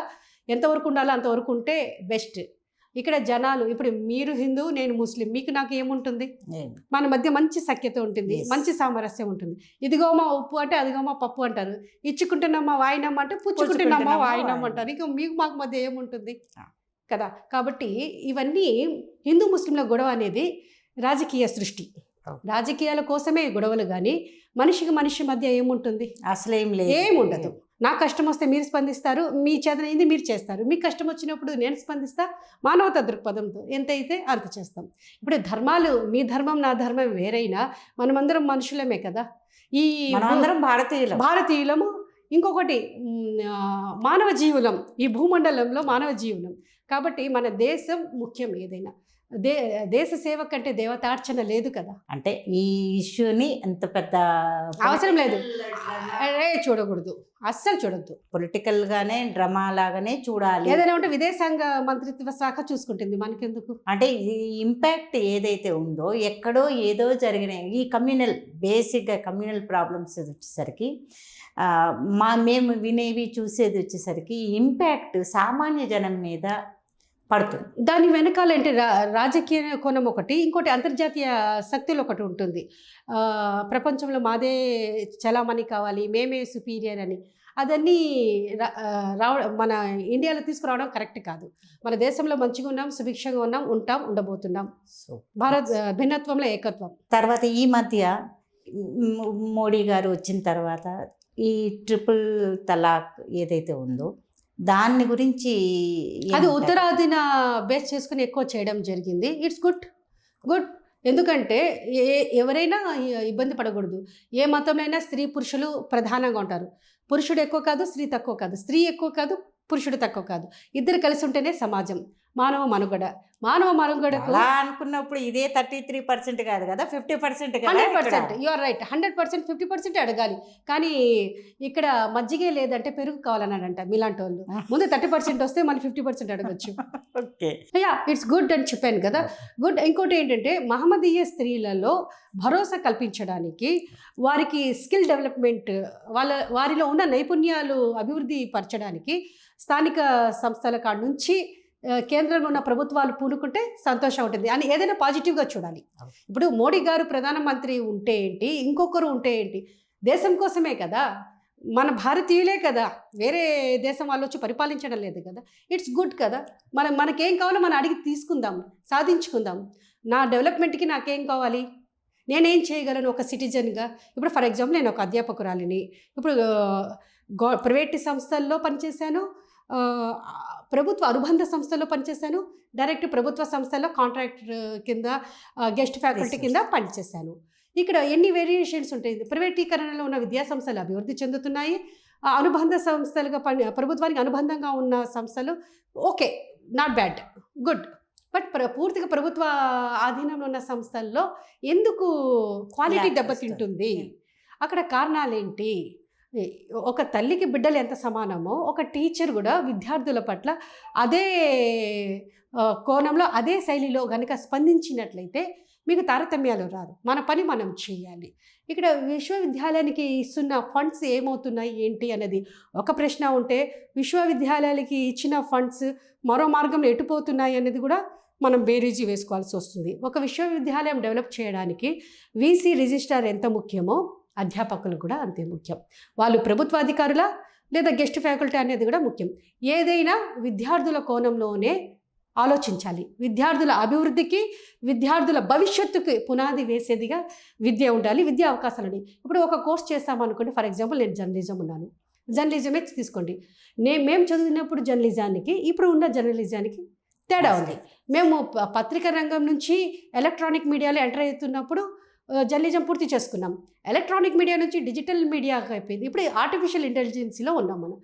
ఎంతవరకు ఉండాలో అంతవరకు ఉంటే బెస్ట్. ఇక్కడ జనాలు, ఇప్పుడు మీరు హిందూ, నేను ముస్లిం, మీకు నాకు ఏముంటుంది? మన మధ్య మంచి సఖ్యత ఉంటుంది, మంచి సామరస్యం ఉంటుంది. ఇదిగోమా ఉప్పు అంటే అదిగోమా పప్పు అంటారు, ఇచ్చుకుంటున్నామా వాయినమ్మ అంటే పుచ్చుకుంటున్నామా వాయినమ్మ అంటారు. ఇక మీకు మాకు మధ్య ఏముంటుంది కదా? కాబట్టి ఇవన్నీ హిందూ ముస్లింల గొడవ అనేది రాజకీయ సృష్టి. రాజకీయాల కోసమే గొడవలు, కానీ మనిషికి మనిషి మధ్య ఏముంటుంది? అసలేం లేదు, ఏముండదు. నా కష్టం వస్తే మీరు స్పందిస్తారు, మీ చేతనైంది మీరు చేస్తారు, మీ కష్టం వచ్చినప్పుడు నేను స్పందిస్తా, మానవతా దృక్పథంతో ఎంతైతే అంత చేస్తాం. ఇప్పుడు ధర్మాలు, మీ ధర్మం నా ధర్మం వేరైనా మనమందరం మనుషులమే కదా. ఈ మనమందరం భారతీయులము. ఇంకొకటి మానవ జీవులం, ఈ భూమండలంలో మానవ జీవులం. కాబట్టి మన దేశం ముఖ్యం. ఏదైనా దేశ సేవ కంటే దేవతార్చన లేదు కదా. అంటే ఈ ఇష్యూని ఎంత పెద్ద అవసరం లేదు, చూడకూడదు, అస్సలు చూడొద్దు. పొలిటికల్గానే డ్రామా లాగానే చూడాలి. ఏదైనా ఉంటే విదేశాంగ మంత్రిత్వ శాఖ చూసుకుంటుంది, మనకెందుకు? అంటే ఈ ఇంపాక్ట్ ఏదైతే ఉందో, ఎక్కడో ఏదో జరిగిన ఈ బేసిక్గా కమ్యూనల్ ప్రాబ్లమ్స్ వచ్చేసరికి, మేము వినేవి చూసేది వచ్చేసరికి ఇంపాక్ట్ సామాన్య జనం మీద పడుతుంది. దాని వెనకాల అంటే రాజకీయ కోణం ఒకటి, ఇంకోటి అంతర్జాతీయ శక్తులు ఒకటి ఉంటుంది. ప్రపంచంలో మాదే చలామణి కావాలి, మేమే సుపీరియర్ అని, అదన్నీ మన ఇండియాలో తీసుకురావడం కరెక్ట్ కాదు. మన దేశంలో మంచిగా ఉన్నాం, సుభిక్షంగా ఉన్నాం, ఉండబోతున్నాం. భారత్ భిన్నత్వంలో ఏకత్వం. తర్వాత ఈ మధ్య మోడీ గారు వచ్చిన తర్వాత ఈ ట్రిపుల్ తలాక్ ఏదైతే ఉందో, దాని గురించి అది ఏమంటారు? ఉత్తరాదిన బేస్ చేసుకుని ఎక్కువ చేయడం జరిగింది. It's good. గుడ్. ఎందుకంటే ఎవరైనా ఇబ్బంది పడకూడదు. ఏ మతంలో అయినా స్త్రీ, పురుషులు ప్రధానంగా ఉంటారు. పురుషుడు ఎక్కువ కాదు, స్త్రీ తక్కువ కాదు. స్త్రీ ఎక్కువ కాదు, పురుషుడు తక్కువ కాదు. ఇద్దరు కలిసి ఉంటేనే సమాజం. మానవ మనుగడ. మానవ మనుగడకు అలా అనుకున్నప్పుడు ఇదే 33% కాదు కదా, 50% కదా 100%. You are right. 100%, 50% అడగాలి. కానీ ఇక్కడ మజ్జిగే లేదంటే పెరుగు కావాలన్నాడంట మీలాంటోళ్ళు. ముందు 30% వస్తే మళ్ళీ 50% అడగొచ్చు. ఓకే. ఇట్స్ గుడ్ అని చెప్పాను కదా. గుడ్. ఇంకోటి ఏంటంటే మహమ్మదీయ స్త్రీలలో భరోసా కల్పించడానికి, వారికి స్కిల్ డెవలప్మెంట్, వారిలో ఉన్న నైపుణ్యాలు అభివృద్ధి పరచడానికి స్థానిక సంస్థల కాడ నుంచి కేంద్రంలో ఉన్న ప్రభుత్వాలు పూనుకుంటే సంతోషం ఉంటుంది అని ఏదైనా పాజిటివ్గా చూడాలి. ఇప్పుడు మోడీ గారు ప్రధానమంత్రి ఉంటే ఏంటి, ఇంకొకరు ఉంటే ఏంటి, దేశం కోసమే కదా, మన భారతీయులే కదా, వేరే దేశం వాళ్ళు వచ్చి పరిపాలించడం లేదు కదా. ఇట్స్ గుడ్ కదా. మనకేం కావాలో మనం అడిగి తీసుకుందాం, సాధించుకుందాం. నా డెవలప్మెంట్కి నాకేం కావాలి, నేనేం చేయగలను ఒక సిటిజన్గా. ఇప్పుడు ఫర్ ఎగ్జాంపుల్ నేను ఒక అధ్యాపకురాలిని. ఇప్పుడు ప్రైవేట్ సంస్థల్లో పనిచేశాను, ప్రభుత్వ అనుబంధ సంస్థల్లో పనిచేశాను, డైరెక్ట్ ప్రభుత్వ సంస్థల్లో కాంట్రాక్టర్ కింద, గెస్ట్ ఫ్యాకల్టీ కింద పనిచేశాను. ఇక్కడ ఎన్ని వేరియేషన్స్ ఉంటాయి. ప్రైవేటీకరణలో ఉన్న విద్యా సంస్థలు అభివృద్ధి చెందుతున్నాయి. అనుబంధ సంస్థలుగా ప్రభుత్వానికి అనుబంధంగా ఉన్న సంస్థలు okay, not bad, good. But పూర్తిగా ప్రభుత్వ ఆధీనంలో ఉన్న సంస్థల్లో ఎందుకు క్వాలిటీ దెబ్బతింటుంది? అక్కడ కారణాలేంటి? ఒక తల్లికి బిడ్డలు ఎంత సమానమో ఒక టీచర్ కూడా విద్యార్థుల పట్ల అదే కోణంలో, అదే శైలిలో కనుక స్పందించినట్లయితే మీకు తారతమ్యాలు రాదు. మన పని మనం చేయాలి. ఇక్కడ విశ్వవిద్యాలయానికి ఇస్తున్న ఫండ్స్ ఏమవుతున్నాయి ఏంటి అనేది ఒక ప్రశ్న ఉంటే, విశ్వవిద్యాలయాలకి ఇచ్చిన ఫండ్స్ మరో మార్గంలో ఎటుపోతున్నాయి అనేది కూడా మనం బేరీజీ వేసుకోవాల్సి వస్తుంది. ఒక విశ్వవిద్యాలయం డెవలప్ చేయడానికి వీసీ రిజిస్ట్రార్ ఎంత ముఖ్యమో అధ్యాపకులు కూడా అంతే ముఖ్యం. వాళ్ళు ప్రభుత్వాధికారుల లేదా గెస్ట్ ఫ్యాకల్టీ అనేది కూడా ముఖ్యం. ఏదైనా విద్యార్థుల కోణంలోనే ఆలోచించాలి. విద్యార్థుల అభివృద్ధికి, విద్యార్థుల భవిష్యత్తుకి పునాది వేసేదిగా విద్య ఉండాలి, విద్యా అవకాశాలు ఉన్నాయి. ఇప్పుడు ఒక కోర్స్ చేస్తామనుకోండి, ఫర్ ఎగ్జాంపుల్ నేను జర్నలిజం ఉన్నాను, జర్నలిజమే తీసుకోండి. మేము చదివినప్పుడు జర్నలిజానికి ఇప్పుడు ఉన్న జర్నలిజానికి తేడా ఉంది. మేము పత్రికా రంగం నుంచి ఎలక్ట్రానిక్ మీడియాలో ఎంటర్ అవుతున్నప్పుడు జర్నలిజం పూర్తి చేసుకున్నాం. ఎలక్ట్రానిక్ మీడియా నుంచి డిజిటల్ మీడియాకి అయిపోయింది. ఇప్పుడు ఆర్టిఫిషియల్ ఇంటెలిజెన్స్లో ఉన్నాం మనం.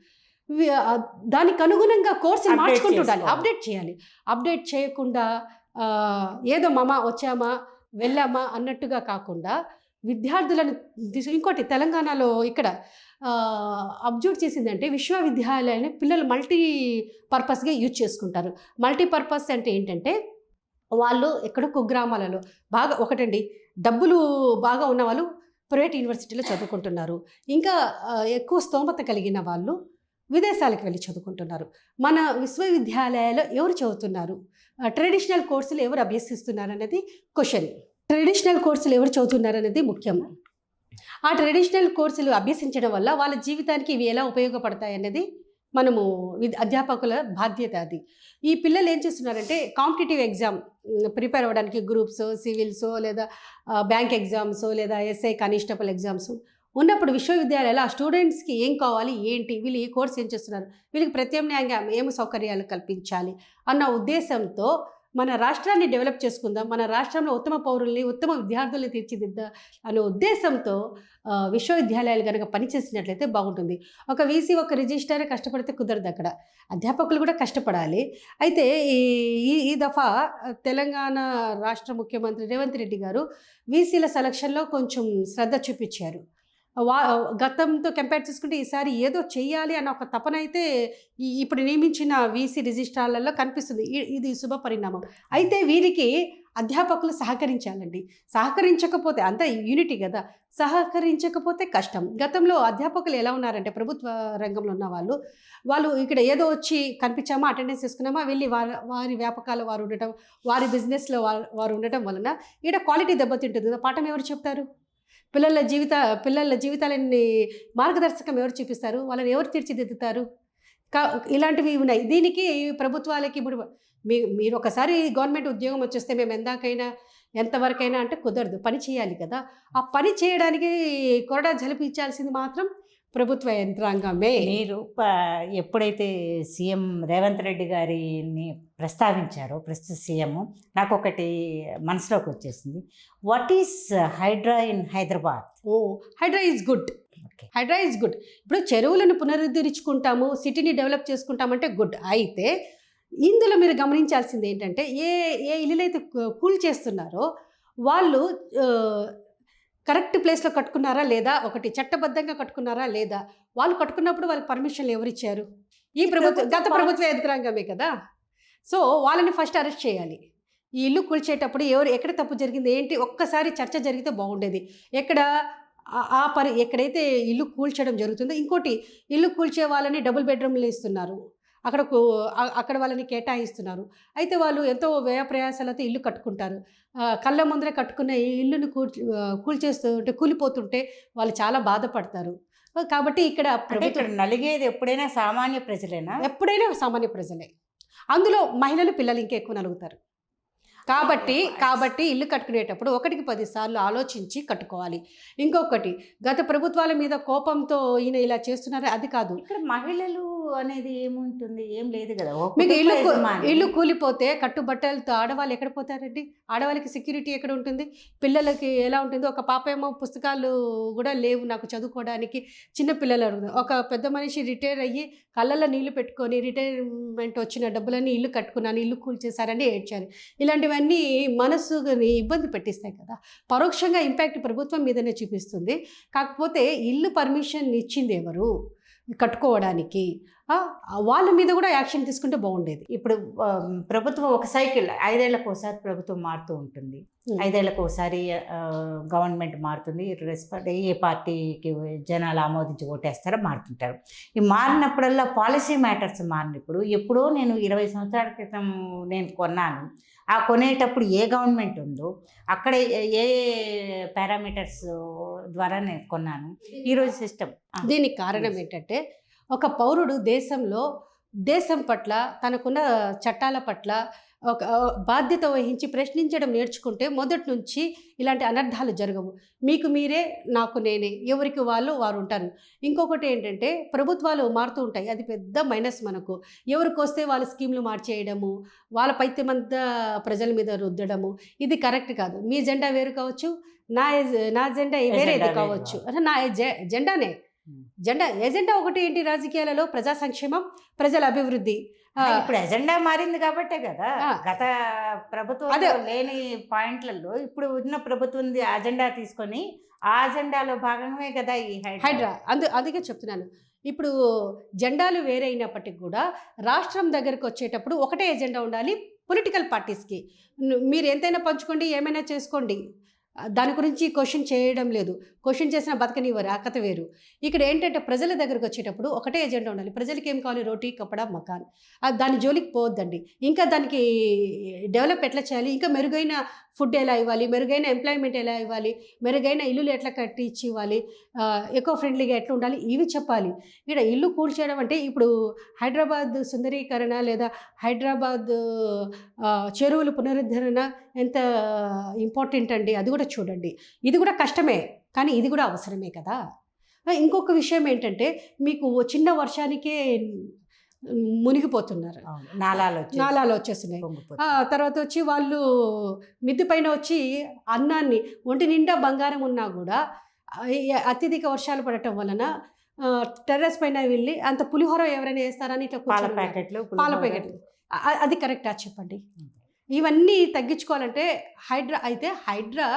దానికి అనుగుణంగా కోర్సులు మార్చుకుంటూ ఉండాలి, అప్డేట్ చేయాలి. అప్డేట్ చేయకుండా ఏదో వచ్చామా వెళ్ళామా అన్నట్టుగా కాకుండా విద్యార్థులను ఇంకోటి తెలంగాణలో ఇక్కడ అబ్జర్వ్ చేసిందంటే విశ్వవిద్యాలయాన్ని పిల్లలు మల్టీ పర్పస్గా యూజ్ చేసుకుంటారు. మల్టీ పర్పస్ అంటే ఏంటంటే వాళ్ళు ఎక్కడో కుగ్రామాలలో బాగా ఒకటండి, డబ్బులు బాగా ఉన్న వాళ్ళు ప్రైవేట్ యూనివర్సిటీలో చదువుకుంటున్నారు. ఇంకా ఎక్కువ స్తోమత కలిగిన వాళ్ళు విదేశాలకు వెళ్ళి చదువుకుంటున్నారు. మన విశ్వవిద్యాలయాల్లో ఎవరు చదువుతున్నారు, ట్రెడిషనల్ కోర్సులు ఎవరు అభ్యసిస్తున్నారు అనేది క్వశ్చన్. ట్రెడిషనల్ కోర్సులు ఎవరు చదువుతున్నారు అనేది ముఖ్యం. ఆ ట్రెడిషనల్ కోర్సులు అభ్యసించడం వల్ల వాళ్ళ జీవితానికి ఇవి ఎలా ఉపయోగపడతాయి అనేది మనము అధ్యాపకుల బాధ్యత అది. ఈ పిల్లలు ఏం చేస్తున్నారంటే కాంపిటేటివ్ ఎగ్జామ్ ప్రిపేర్ అవ్వడానికి గ్రూప్స్, సివిల్స్ లేదా బ్యాంక్ ఎగ్జామ్స్ లేదా ఎస్ఐ కానిస్టేబుల్ ఎగ్జామ్స్ ఉన్నప్పుడు విశ్వవిద్యాలయాలు ఆ స్టూడెంట్స్కి ఏం కావాలి ఏంటి, వీళ్ళు ఈ కోర్స్ ఏం చేస్తున్నారు, వీళ్ళకి ప్రత్యామ్నాయంగా ఏమి సౌకర్యాలు కల్పించాలి అన్న ఉద్దేశంతో మన రాష్ట్రాన్ని డెవలప్ చేసుకుందాం, మన రాష్ట్రంలో ఉత్తమ పౌరుల్ని, ఉత్తమ విద్యార్థుల్ని తీర్చిదిద్దాం అనే ఉద్దేశంతో విశ్వవిద్యాలయాలు కనుక పనిచేసినట్లయితే బాగుంటుంది. ఒక వీసీ ఒక రిజిస్ట్రారే కష్టపడితే కుదరదు, అక్కడ అధ్యాపకులు కూడా కష్టపడాలి. అయితే ఈ దఫా తెలంగాణ రాష్ట్ర ముఖ్యమంత్రి రేవంత్ రెడ్డి గారు వీసీల సెలక్షన్లో కొంచెం శ్రద్ధ చూపించారు. గతంతో కంపేర్ చేసుకుంటే ఈసారి ఏదో చెయ్యాలి అన్న ఒక తపన అయితే ఇప్పుడు నియమించిన వీసీ రిజిస్ట్రార్లలో కనిపిస్తుంది. ఇది శుభ పరిణామం. అయితే వీరికి అధ్యాపకులు సహకరించాలండి. సహకరించకపోతే అంతా యూనిటీ కదా, సహకరించకపోతే కష్టం. గతంలో అధ్యాపకులు ఎలా ఉన్నారంటే ప్రభుత్వ రంగంలో ఉన్న వాళ్ళు ఇక్కడ ఏదో వచ్చి కనిపించామా, అటెండెన్స్ తీసుకున్నామా, వెళ్ళి వారి వ్యాపకాలు వారు ఉండటం, వారి బిజినెస్లో వారు ఉండటం వలన ఇక్కడ క్వాలిటీ దెబ్బతింటుంది కదా. పాఠం ఎవరు చెప్తారు? పిల్లల జీవితాలని మార్గదర్శకం ఎవరు చూపిస్తారు? వాళ్ళని ఎవరు తీర్చిదిద్దుతారు? ఇలాంటివి ఉన్నాయి. దీనికి ప్రభుత్వాలకి ఇప్పుడు మీరు ఒకసారి గవర్నమెంట్ ఉద్యోగం వచ్చేస్తే మేము ఎంతవరకైనా అంటే కుదరదు, పని చేయాలి కదా. ఆ పని చేయడానికి కొరడా జలిపించాల్సింది మాత్రం ప్రభుత్వ యంత్రాంగమే. మీరు ఎప్పుడైతే సీఎం రేవంత్ రెడ్డి గారిని ప్రస్తావించారో ప్రస్తుత సీఎం, నాకు ఒకటి మనసులోకి వచ్చేసింది. What is HYDRAA in Hyderabad? Oh, HYDRAA is good. Okay. HYDRAA is good. ఇప్పుడు చెరువులను పునరుద్ధరించుకుంటాము, సిటీని డెవలప్ చేసుకుంటామంటే గుడ్. అయితే ఇందులో మీరు గమనించాల్సింది ఏంటంటే, ఏ ఏ ఇల్లులైతే కూల్ చేస్తున్నారో వాళ్ళు కరెక్ట్ ప్లేస్లో కట్టుకున్నారా లేదా, ఒకటి చట్టబద్ధంగా కట్టుకున్నారా లేదా, వాళ్ళు కట్టుకున్నప్పుడు వాళ్ళకి పర్మిషన్లు ఎవరిచ్చారు? ఈ గత ప్రభుత్వ యంత్రాంగమే కదా. సో వాళ్ళని ఫస్ట్ అరెస్ట్ చేయాలి. ఈ ఇల్లు కూల్చేటప్పుడు ఎక్కడ తప్పు జరిగింది ఏంటి ఒక్కసారి చర్చ జరిగితే బాగుండేది. ఎక్కడైతే ఇల్లు కూల్చడం జరుగుతుందో, ఇంకోటి ఇల్లు కూల్చే వాళ్ళని డబుల్ బెడ్రూమ్లు ఇస్తున్నారు, అక్కడ వాళ్ళని కేటాయిస్తున్నారు. అయితే వాళ్ళు ఎంతో వ్యయ ప్రయాసాలతో ఇల్లు కట్టుకుంటారు. కళ్ళ ముందరే కట్టుకున్న ఈ ఇల్లుని కూల్చేస్తుంటే, కూలిపోతుంటే వాళ్ళు చాలా బాధపడతారు. కాబట్టి ఇక్కడ నలిగేది ఎప్పుడైనా సామాన్య ప్రజలేనా? ఎప్పుడైనా సామాన్య ప్రజలే. అందులో మహిళలు, పిల్లలు ఇంకెక్కువ నలుగుతారు. కాబట్టి ఇల్లు కట్టుకునేటప్పుడు 1కి 10 సార్లు ఆలోచించి కట్టుకోవాలి. ఇంకొకటి, గత ప్రభుత్వాల మీద కోపంతో ఈయన ఇలా చేస్తున్నారు అది కాదు. ఇక్కడ మహిళలు అనేది ఏముంటుంది? ఏం లేదు కదా. మీకు ఇల్లు కూలిపోతే కట్టుబట్టలతో ఆడవాళ్ళు ఎక్కడ పోతారండి? ఆడవాళ్ళకి సెక్యూరిటీ ఎక్కడ ఉంటుంది? పిల్లలకి ఎలా ఉంటుంది? ఒక పాప ఏమో పుస్తకాలు కూడా లేవు నాకు చదువుకోవడానికి, చిన్న పిల్లలు అడుగుతారు. ఒక పెద్ద మనిషి రిటైర్ అయ్యి కళ్ళల్లో నీళ్లు పెట్టుకొని రిటైర్మెంట్ వచ్చిన డబ్బులన్నీ ఇల్లు కట్టుకున్నాను, ఇల్లు కూల్చేశారని ఏడ్చారు. ఇలాంటివన్నీ మనసుని ఇబ్బంది పెట్టిస్తాయి కదా. పరోక్షంగా ఇంపాక్ట్ ప్రభుత్వం మీదనే చూపిస్తుంది. కాకపోతే ఇల్లు పర్మిషన్ ఇచ్చింది ఎవరు కట్టుకోవడానికి? వాళ్ళ మీద కూడా యాక్షన్ తీసుకుంటే బాగుండేది. ఇప్పుడు ప్రభుత్వం ఒక సైకిల్ 5 ఏళ్లకు ఒకసారి ప్రభుత్వం మారుతూ ఉంటుంది. 5 ఏళ్లకు ఒకసారి గవర్నమెంట్ మారుతుంది. ఏ పార్టీకి జనాలు ఆమోదించి ఓటేస్తారో మారుతుంటారు. ఈ మారినప్పుడల్లా పాలసీ మ్యాటర్స్ మారినప్పుడు, ఎప్పుడో నేను 20 సంవత్సరాల క్రితం నేను కొన్నాను. ఆ కొనేటప్పుడు ఏ గవర్నమెంట్ ఉందో అక్కడ ఏ పారామీటర్స్ ద్వారా నేను కొన్నాను. ఈరోజు సిస్టమ్. దీనికి కారణం ఏంటంటే, ఒక పౌరుడు దేశం పట్ల, తనకున్న చట్టాల పట్ల ఒక బాధ్యత వహించి ప్రశ్నించడం నేర్చుకుంటే మొదటి నుంచి ఇలాంటి అనర్థాలు జరగవు. మీకు మీరే, నాకు నేనే, ఎవరికి వారు ఉంటారు. ఇంకొకటి ఏంటంటే, ప్రభుత్వాలు మారుతూ ఉంటాయి, అది పెద్ద మైనస్ మనకు. ఎవరికి వస్తే వాళ్ళ స్కీమ్లు మార్చేయడము, వాళ్ళ పైత్యమంతా ప్రజల మీద రుద్దడము, ఇది కరెక్ట్ కాదు. మీ జెండా వేరు కావచ్చు, నా జెండా వేరేది కావచ్చు. నా జెండానే ఎజెండా ఒకటి ఏంటి రాజకీయాలలో? ప్రజా సంక్షేమం, ప్రజల అభివృద్ధి. ఇప్పుడు ఎజెండా మారింది కాబట్టే కదా. గత ప్రభుత్వం లేని పాయింట్లలో ఇప్పుడు ఉన్న ప్రభుత్వం అజెండా తీసుకొని ఆ అజెండాలో భాగమే కదా ఈ హైడ్రా. అందుకే చెప్తున్నాను. ఇప్పుడు జెండాలు వేరే అయినప్పటికీ కూడా రాష్ట్రం దగ్గరకు వచ్చేటప్పుడు ఒకటే ఎజెండా ఉండాలి. పొలిటికల్ పార్టీస్కి మీరు ఎంతైనా పంచుకోండి, ఏమైనా చేసుకోండి, దాని గురించి క్వశ్చన్ చేయడం లేదు. క్వశ్చన్ చేసిన బతకనివ్వరు, ఆ కథ వేరు. ఇక్కడ ఏంటంటే, ప్రజల దగ్గరకు వచ్చేటప్పుడు ఒకటే ఎజెండా ఉండాలి. ప్రజలకి ఏం కావాలి? రోటీ, కపడా, మకాన్. దాని జోలికి పోవద్దండి. ఇంకా దానికి డెవలప్ ఎట్లా చేయాలి, ఇంకా మెరుగైన ఫుడ్ ఎలా ఇవ్వాలి, మెరుగైన ఎంప్లాయ్మెంట్ ఎలా ఇవ్వాలి, మెరుగైన ఇల్లులు ఎట్లా కట్టించి ఇవ్వాలి, ఎకో ఫ్రెండ్లీగా ఎట్లా ఉండాలి, ఇవి చెప్పాలి. ఇక్కడ ఇల్లు కూల్చేయడం అంటే, ఇప్పుడు హైదరాబాద్ సుందరీకరణ లేదా హైదరాబాద్ చెరువులు పునరుద్ధరణ ఎంత ఇంపార్టెంట్ అండి, అది కూడా చూడండి. ఇది కూడా కష్టమే, కానీ ఇది కూడా అవసరమే కదా. ఇంకొక విషయం ఏంటంటే, మీకు చిన్న వర్షానికే మునిగిపోతున్నారు, నాలాలు వచ్చేస్తున్నాయి. తర్వాత వచ్చి వాళ్ళు మిద్ది పైన వచ్చి అన్నాన్ని, ఒంటి నిండా బంగారం ఉన్నా కూడా అత్యధిక వర్షాలు పడటం వలన టెర్రస్ పైన వెళ్ళి అంత పులిహోర ఎవరైనా వేస్తారని ఇట్లా పాల ప్యాకెట్లు. అది కరెక్టా చెప్పండి? ఇవన్నీ తగ్గించుకోవాలంటే హైడ్రా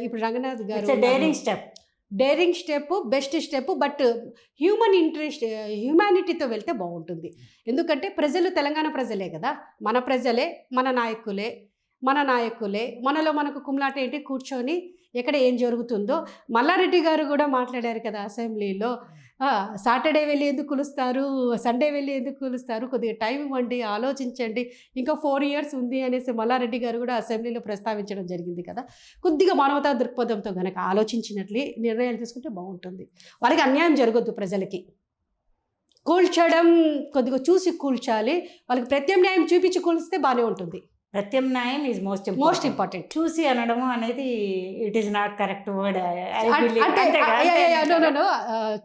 ఇప్పుడు రంగనాథ్ గారు daring step, best step. But హ్యూమానిటీతో వెళ్తే బాగుంటుంది. ఎందుకంటే ప్రజలు తెలంగాణ ప్రజలే కదా, మన ప్రజలే, మన నాయకులే, మనలో మనకు కుమ్లాట ఏంటి, కూర్చొని ఎక్కడ ఏం జరుగుతుందో. మల్లారెడ్డి గారు కూడా మాట్లాడారు కదా అసెంబ్లీలో, సాటర్డే వెళ్ళి ఎందుకు కొలుస్తారు, సండే వెళ్ళి ఎందుకు కొలుస్తారు, కొద్దిగా టైం ఇవ్వండి, ఆలోచించండి, ఇంకా 4 years ఉంది అనేసి మల్లారెడ్డి గారు కూడా అసెంబ్లీలో ప్రస్తావించడం జరిగింది కదా. కొద్దిగా మానవతా దృక్పథంతో కనుక ఆలోచించినట్లే నిర్ణయాలు తీసుకుంటే బాగుంటుంది. వాళ్ళకి అన్యాయం జరగొద్దు. ప్రజలకి కూల్చడం కొద్దిగా చూసి కూల్చాలి, వాళ్ళకి ప్రత్యామ్నాయం చూపించి కూల్స్తే బాగానే ఉంటుంది. ప్రత్యామ్నాయం ఈజ్ మోస్ట్ మోస్ట్ ఇంపార్టెంట్. చూసి అనడము అనేది it is not correct word.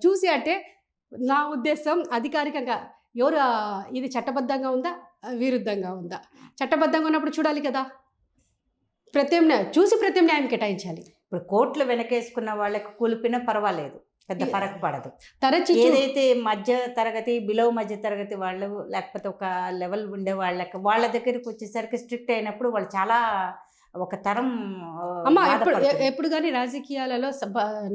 చూసి అంటే నా ఉద్దేశం అధికారికంగా ఎవరు ఇది చట్టబద్ధంగా ఉందా, విరుద్ధంగా ఉందా? చట్టబద్ధంగా ఉన్నప్పుడు చూడాలి కదా, ప్రత్యామ్నాయం కేటాయించాలి. ఇప్పుడు కోర్టులు వెనకేసుకున్న వాళ్ళకి కూలిపినా పర్వాలేదు, పెద్ద ఫరక్ పడదు. తరచు ఏదైతే మధ్య తరగతి, బిలో మధ్య తరగతి వాళ్ళు, లేకపోతే ఒక లెవెల్ ఉండే వాళ్ళ దగ్గరికి వచ్చేసరికి స్ట్రిక్ట్ అయినప్పుడు వాళ్ళు చాలా ఒక తరం ఎప్పుడు కానీ రాజకీయాలలో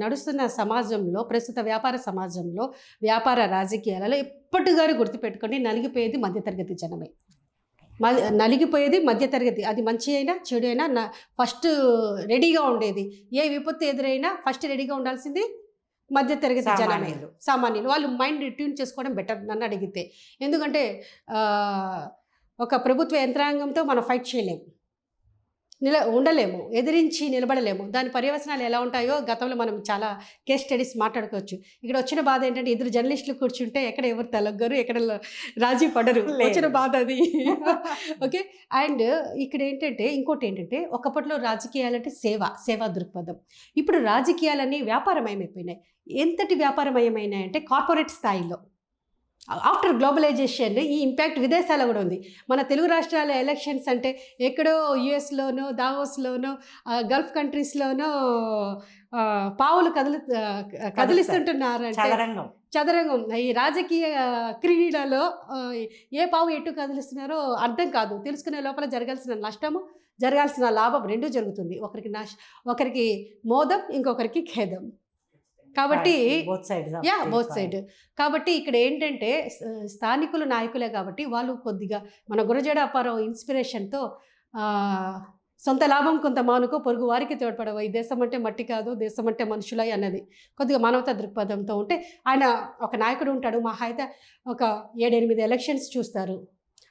నడుస్తున్న సమాజంలో, ప్రస్తుత వ్యాపార సమాజంలో, వ్యాపార రాజకీయాలలో ఎప్పటిగానే గుర్తుపెట్టుకొని నలిగిపోయేది మధ్యతరగతి జనమే. నలిగిపోయేది మధ్యతరగతి. అది మంచి అయినా చెడు అయినా ఫస్ట్ రెడీగా ఉండేది. ఏ విపత్తు ఎదురైనా ఫస్ట్ రెడీగా ఉండాల్సింది మధ్యతరగతి జనమే, సామాన్యులు. వాళ్ళు మైండ్ ట్యూన్ చేసుకోవడం బెటర్ నన్ను అడిగితే. ఎందుకంటే ఒక ప్రభుత్వ యంత్రాంగంతో మనం ఫైట్ చేయలేము, ఉండలేము, ఎదిరించి నిలబడలేము. దాని పర్యవసనాలు ఎలా ఉంటాయో గతంలో మనం చాలా కేస్ స్టడీస్ మాట్లాడుకోవచ్చు. ఇక్కడ వచ్చిన బాధ ఏంటంటే ఇద్దరు జర్నలిస్టులు కూర్చుంటే ఎక్కడ ఎవరు తలగ్గరు, ఎక్కడ రాజీ పడరు. వచ్చిన బాధ అది. ఓకే. అండ్ ఇక్కడ ఏంటంటే ఇంకోటి ఏంటంటే ఒకప్పట్లో రాజకీయాలంటే సేవా దృక్పథం. ఇప్పుడు రాజకీయాలన్నీ వ్యాపారమయమైపోయినాయి. ఎంతటి వ్యాపారమయమైనాయంటే కార్పొరేట్ స్థాయిలో. ఆఫ్టర్ గ్లోబలైజేషన్ ఈ ఇంపాక్ట్ విదేశాల్లో కూడా ఉంది. మన తెలుగు రాష్ట్రాల ఎలక్షన్స్ అంటే ఎక్కడో యుఎస్లోనో, దావోస్లోనో, గల్ఫ్ కంట్రీస్లోనో పావులు కదిలిస్తుంటున్నారంటే చదరంగం. ఈ రాజకీయ క్రీడలో ఏ పావు ఎటు కదిలిస్తున్నారో అర్థం కాదు. తెలుసుకునే లోపల జరగాల్సిన నష్టము, జరగాల్సిన లాభం రెండూ జరుగుతుంది. ఒకరికి మోదం, ఇంకొకరికి ఖేదం. కాబట్టి బోత్ సైడ్. కాబట్టి ఇక్కడ ఏంటంటే స్థానికులు నాయకులే కాబట్టి వాళ్ళు కొద్దిగా మన గురజాడ అప్పారావు ఇన్స్పిరేషన్తో సొంత లాభం కొంత మానుకో, పొరుగు వారికి తోడ్పడవు, ఈ దేశం అంటే మట్టి కాదు, దేశం అంటే మనుషులై అన్నది కొద్దిగా మానవతా దృక్పథంతో ఉంటే ఆయన ఒక నాయకుడు ఉంటాడు. మా అయితే ఒక 7-8 ఎలక్షన్స్ చూస్తారు,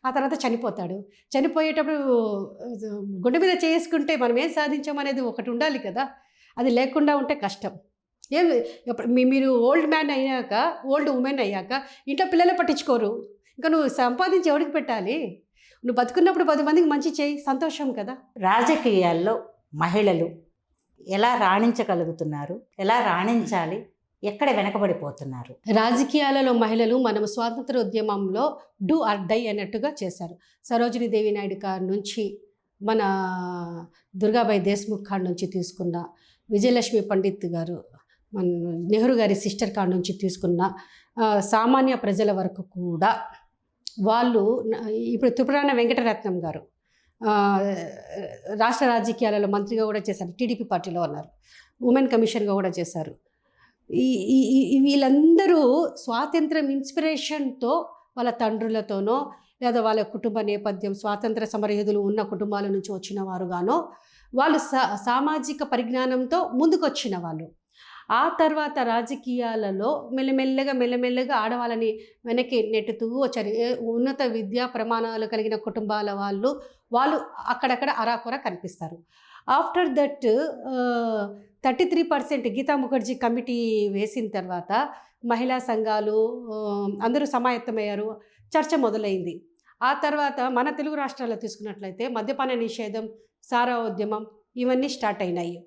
ఆ తర్వాత చనిపోతాడు. చనిపోయేటప్పుడు గుండె మీద చేసుకుంటే మనం ఏం సాధించామనేది ఒకటి ఉండాలి కదా, అది లేకుండా ఉంటే కష్టం. మీరు ఓల్డ్ మ్యాన్ అయ్యాక, ఓల్డ్ ఉమెన్ అయ్యాక ఇంట్లో పిల్లలు పట్టించుకోరు. ఇంకా నువ్వు సంపాదించి ఎవరికి పెట్టాలి? నువ్వు బతుకున్నప్పుడు 10 మందికి మంచి చేయి, సంతోషం కదా. రాజకీయాల్లో మహిళలు ఎలా రాణించగలుగుతున్నారు, ఎలా రాణించాలి, ఎక్కడ వెనకబడిపోతున్నారు? రాజకీయాలలో మహిళలు మనం స్వాతంత్ర ఉద్యమంలో డూ ఆర్ డై అన్నట్టుగా చేశారు. సరోజినీ దేవి నాయుడు కాడ నుంచి, మన దుర్గాబాయి దేశ్ముఖ్ కాడ నుంచి తీసుకున్న, విజయలక్ష్మి పండిత్ గారు, మన నెహ్రూ గారి సిస్టర్ కాడ నుంచి తీసుకున్న సామాన్య ప్రజల వరకు కూడా వాళ్ళు, ఇప్పుడు త్రిపురాణ వెంకటరత్నం గారు రాష్ట్ర రాజకీయాలలో మంత్రిగా కూడా చేశారు, టీడీపీ పార్టీలో ఉన్నారు, ఉమెన్ కమిషన్గా కూడా చేశారు. వీళ్ళందరూ స్వాతంత్రం ఇన్స్పిరేషన్తో వాళ్ళ తండ్రులతోనో లేదా వాళ్ళ కుటుంబ నేపథ్యం స్వాతంత్ర సమరయోధులు ఉన్న కుటుంబాల నుంచి వచ్చిన వారుగానో వాళ్ళు సామాజిక పరిజ్ఞానంతో ముందుకు వచ్చిన వాళ్ళు. ఆ తర్వాత రాజకీయాలలో మెల్లమెల్లగా ఆడవాళ్ళని వెనక్కి నెట్టుతూ వచ్చారు. ఉన్నత విద్యా ప్రమాణాలు కలిగిన కుటుంబాల వాళ్ళు అక్కడక్కడ అరాకొర కనిపిస్తారు. After that 33% Geeta Mukherjee committee వేసిన తర్వాత మహిళా సంఘాలు అందరూ సమాయత్తమయ్యారు, చర్చ మొదలైంది. ఆ తర్వాత మన తెలుగు రాష్ట్రాల్లో తీసుకున్నట్లయితే మద్యపాన నిషేధం, సారా ఉద్యమం ఇవన్నీ స్టార్ట్ అయినాయి.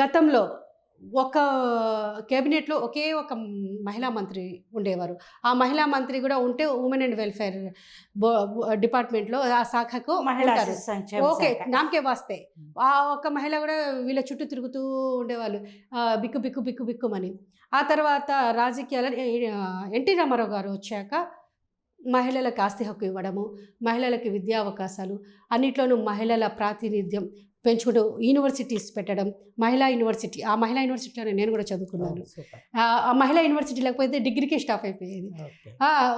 గతంలో ఒక కేబినెట్లో ఒకే ఒక మహిళా మంత్రి ఉండేవారు. ఆ మహిళా మంత్రి కూడా ఉంటే ఉమెన్ అండ్ వెల్ఫేర్ డిపార్ట్మెంట్లో ఆ శాఖకు ఓకే నామకే వాస్తే ఆ ఒక మహిళ కూడా వీళ్ళ చుట్టూ తిరుగుతూ ఉండేవాళ్ళు, బిక్కు బిక్కు బిక్కు బిక్కుమని. ఆ తర్వాత రాజకీయాలు ఎన్టీ రామారావు గారు వచ్చాక మహిళలకు ఆస్తి హక్కు ఇవ్వడము, మహిళలకు విద్యా అవకాశాలు, అన్నిట్లోనూ మహిళల ప్రాతినిధ్యం పెంచుకుంటూ యూనివర్సిటీస్ పెట్టడం, మహిళా యూనివర్సిటీ. ఆ మహిళా యూనివర్సిటీలో నేను కూడా చదువుకున్నాను. ఆ మహిళా యూనివర్సిటీ లేకపోతే డిగ్రీకే స్టాప్ అయిపోయేది.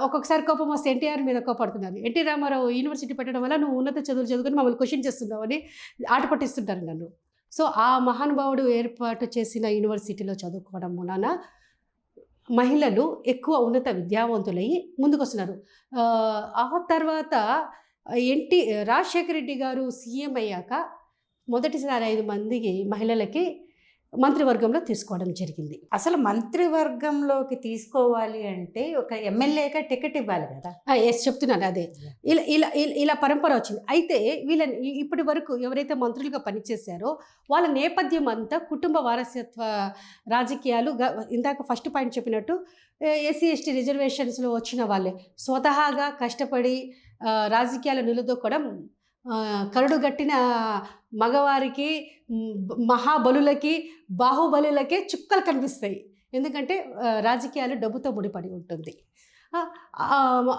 ఒక్కొక్కసారి కోపం వస్తే ఎన్టీఆర్ మీద కోపడుతున్నారు. ఎన్టీ రామారావు యూనివర్సిటీ పెట్టడం వల్ల నువ్వు ఉన్నత చదువులు చదువుకొని మమ్మల్ని క్వశ్చన్ చేస్తున్నావు అని ఆట పట్టిస్తుంటారు నన్ను. సో ఆ మహానుభావుడు ఏర్పాటు చేసిన యూనివర్సిటీలో చదువుకోవడం మూలాన మహిళలు ఎక్కువ ఉన్నత విద్యావంతులయ్యి ముందుకు వస్తున్నారు. ఆ తర్వాత రాజశేఖర రెడ్డి గారు సీఎం అయ్యాక మొదటిసారి 5 మందికి మహిళలకి మంత్రివర్గంలో తీసుకోవడం జరిగింది. అసలు మంత్రివర్గంలోకి తీసుకోవాలి అంటే ఒక ఎమ్మెల్యేగా టికెట్ ఇవ్వాలి కదా. ఎస్, చెప్తున్నాను అదే. ఇలా ఇలా ఇలా పరంపర వచ్చింది. అయితే వీళ్ళని ఇప్పటి వరకు ఎవరైతే మంత్రులుగా పనిచేశారో వాళ్ళ నేపథ్యం అంతా కుటుంబ వారసత్వ రాజకీయాలు. ఇందాక ఫస్ట్ పాయింట్ చెప్పినట్టు ఎస్సీ ఎస్టీ రిజర్వేషన్స్లో వచ్చిన వాళ్ళే స్వతహాగా కష్టపడి రాజకీయాలు నిలదొక్కడం కరడుగట్టిన మగవారికి, మహాబలులకి, బాహుబలులకే చుక్కలు కనిపిస్తాయి. ఎందుకంటే రాజకీయాలు డబ్బుతో ముడిపడి ఉంటుంది.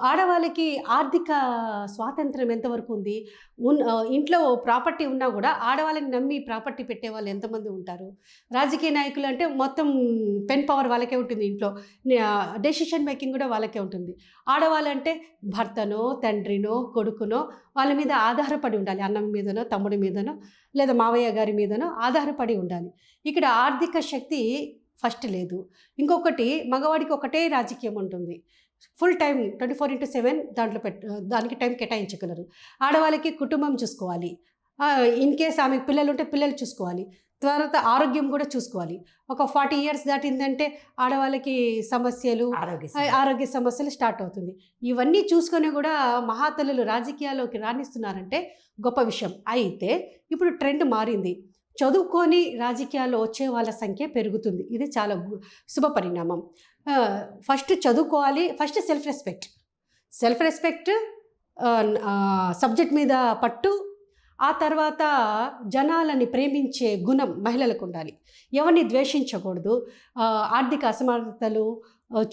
ఆడవాళ్ళకి ఆర్థిక స్వాతంత్రం ఎంతవరకు ఉంది? ఇంట్లో ప్రాపర్టీ ఉన్నా కూడా ఆడవాళ్ళని నమ్మి ప్రాపర్టీ పెట్టే వాళ్ళు ఎంతమంది ఉంటారు? రాజకీయ నాయకులు అంటే మొత్తం పెన్ పవర్ వాళ్ళకే ఉంటుంది, ఇంట్లో డెసిషన్ మేకింగ్ కూడా వాళ్ళకే ఉంటుంది. ఆడవాళ్ళంటే భర్తనో, తండ్రినో, కొడుకునో వాళ్ళ మీద ఆధారపడి ఉండాలి. అన్నం మీదనో, తమ్ముడి మీదనో, లేదా మావయ్య గారి మీదనో ఆధారపడి ఉండాలి. ఇక్కడ ఆర్థిక శక్తి ఫస్ట్ లేదు. ఇంకొకటి, మగవాడికి ఒకటే రాజకీయం ఉంటుంది, ఫుల్ టైం 24/7 దాంట్లో దానికి టైం కేటాయించగలరు. ఆడవాళ్ళకి కుటుంబం చూసుకోవాలి, ఇన్ కేస్ ఆమెకు పిల్లలు ఉంటే పిల్లలు చూసుకోవాలి, తర్వాత ఆరోగ్యం కూడా చూసుకోవాలి. ఒక 40 years దాటిందంటే ఆడవాళ్ళకి సమస్యలు, ఆరోగ్య సమస్యలు స్టార్ట్ అవుతుంది. ఇవన్నీ చూసుకొని కూడా మహాతల్లులు రాజకీయాల్లోకి రాణిస్తున్నారంటే గొప్ప విషయం. అయితే ఇప్పుడు ట్రెండ్ మారింది. చదువుకొని రాజకీయాల్లో వచ్చే వాళ్ళ సంఖ్య పెరుగుతుంది. ఇది చాలా శుభ పరిణామం. ఫస్ట్ చదువుకోవాలి, ఫస్ట్ సెల్ఫ్ రెస్పెక్ట్, సబ్జెక్ట్ మీద పట్టు, ఆ తర్వాత జనాలని ప్రేమించే గుణం మహిళలకు ఉండాలి. ఎవరిని ద్వేషించకూడదు, ఆర్థిక అసమర్థతలు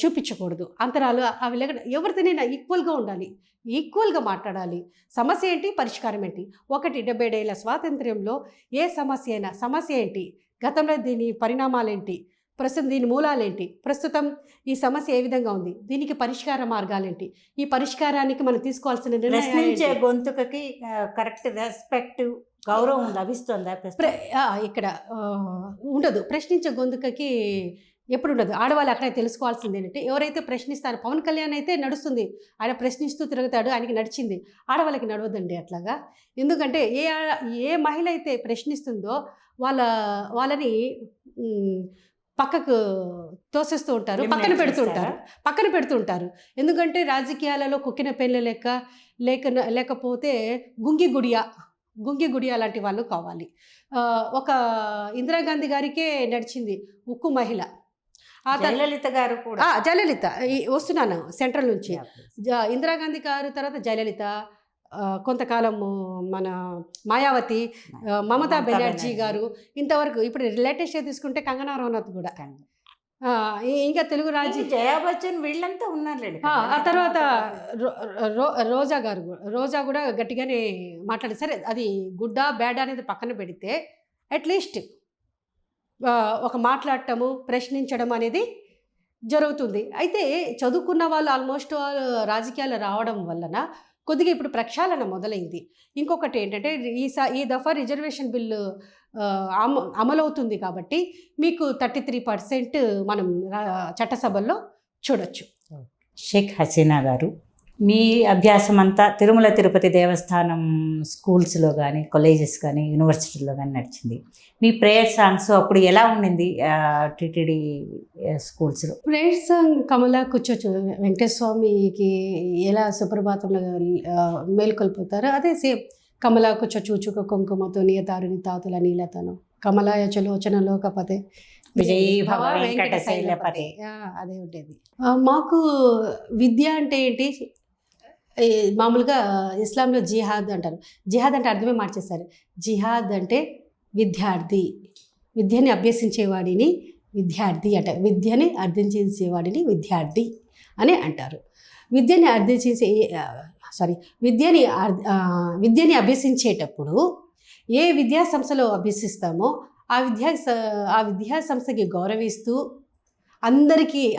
చూపించకూడదు, అంతరాలు అవి లేకుండా ఎవరితోనైనా ఈక్వల్గా ఉండాలి, ఈక్వల్గా మాట్లాడాలి. సమస్య ఏంటి, పరిష్కారం ఏంటి? 77 ఏళ్ల స్వాతంత్ర్యంలో ఏ సమస్య ఏంటి, గతంలో దీని పరిణామాలేంటి, ప్రస్తుతం దీని మూలాలేంటి, ప్రస్తుతం ఈ సమస్య ఏ విధంగా ఉంది, దీనికి పరిష్కార మార్గాలేంటి, ఈ పరిష్కారానికి మనం తీసుకోవాల్సిన ప్రశ్నించే గొంతుకకి కరెక్ట్ రెస్పెక్ట్, గౌరవం లభిస్తుందా? ఇక్కడ ఉండదు. ప్రశ్నించే గొంతుకకి ఎప్పుడు ఉండదు. ఆడవాళ్ళు అక్కడే తెలుసుకోవాల్సింది ఏంటంటే, ఎవరైతే ప్రశ్నిస్తారో, పవన్ కళ్యాణ్ అయితే నడుస్తుంది, ఆయన ప్రశ్నిస్తూ తిరుగుతాడు, ఆయనకి నడిచింది. ఆడవాళ్ళకి నడవదండి అట్లాగా. ఎందుకంటే ఏ మహిళ అయితే ప్రశ్నిస్తుందో వాళ్ళని పక్కకు తోసేస్తూ ఉంటారు, పక్కన పెడుతూ ఉంటారు. ఎందుకంటే రాజకీయాలలో కుక్కిన పెళ్ళ లేకపోతే గుంగి గుడియా లాంటి వాళ్ళు కావాలి. ఒక ఇందిరాగాంధీ గారికే నడిచింది ఉక్కు మహిళ. జయలలిత గారు కూడా, జయలలిత వస్తున్నాను సెంట్రల్ నుంచి, ఇందిరాగాంధీ గారు తర్వాత జయలలిత, కొంతకాలము మన మాయావతి, మమతా బెనర్జీ గారు, ఇంతవరకు. ఇప్పుడు లేటెస్ట్గా తీసుకుంటే కంగనా రనౌత్ కూడా, ఇంకా తెలుగు జయా బచ్చన్, వీళ్ళంతా ఉన్నారు. ఆ తర్వాత రోజా కూడా గట్టిగానే మాట్లాడి, సరే అది గుడ్డా బ్యాడ్ అనేది పక్కన పెడితే అట్లీస్ట్ ఒక మాట్లాడటము, ప్రశ్నించడం అనేది జరుగుతుంది. అయితే చదువుకున్న వాళ్ళు ఆల్మోస్ట్ రాజకీయాలు రావడం వలన కొద్దిగా ఇప్పుడు ప్రక్షాళన మొదలైంది. ఇంకొకటి ఏంటంటే, ఈ దఫా రిజర్వేషన్ బిల్లు అమలవుతుంది కాబట్టి మీకు 33% మనం చట్టసభల్లో చూడొచ్చు. షేక్ హసీనా గారు, మీ అభ్యాసం అంతా తిరుమల తిరుపతి దేవస్థానం స్కూల్స్లో కానీ, కాలేజెస్ కానీ, యూనివర్సిటీలో కానీ నడిచింది. మీ ప్రేయర్ సాంగ్స్ అప్పుడు ఎలా ఉండింది టిటిడి స్కూల్స్లో? ప్రేయర్ సాంగ్ కమలా కూర్చోచ్చు, వెంకటేశ్వర స్వామికి ఎలా సుప్రభాతంలో మేలుకొల్పుతారో అదే సేమ్. కమలా కూర్చో చూచుక కుంకుమతో నియతారుని తాతుల నీలతను, కమలాయ చలోచన లోకపతే విజయీ భవ వెంకటశైలపతే, అదే ఉండేది. మాకు విద్య అంటే ఏంటి, మామూలుగా ఇస్లాంలో జిహాద్ అంటారు. జిహాద్ అంటే అర్థమే మార్చేస్తారు. జిహాద్ అంటే విద్యార్థి, విద్యని అభ్యసించేవాడిని విద్యార్థి అంటారు. విద్యని అర్థించేవాడిని విద్యార్థి అని అంటారు. విద్యని అభ్యసించేటప్పుడు ఏ విద్యా సంస్థలో అభ్యసిస్తామో ఆ విద్యా సంస్థకి గౌరవిస్తూ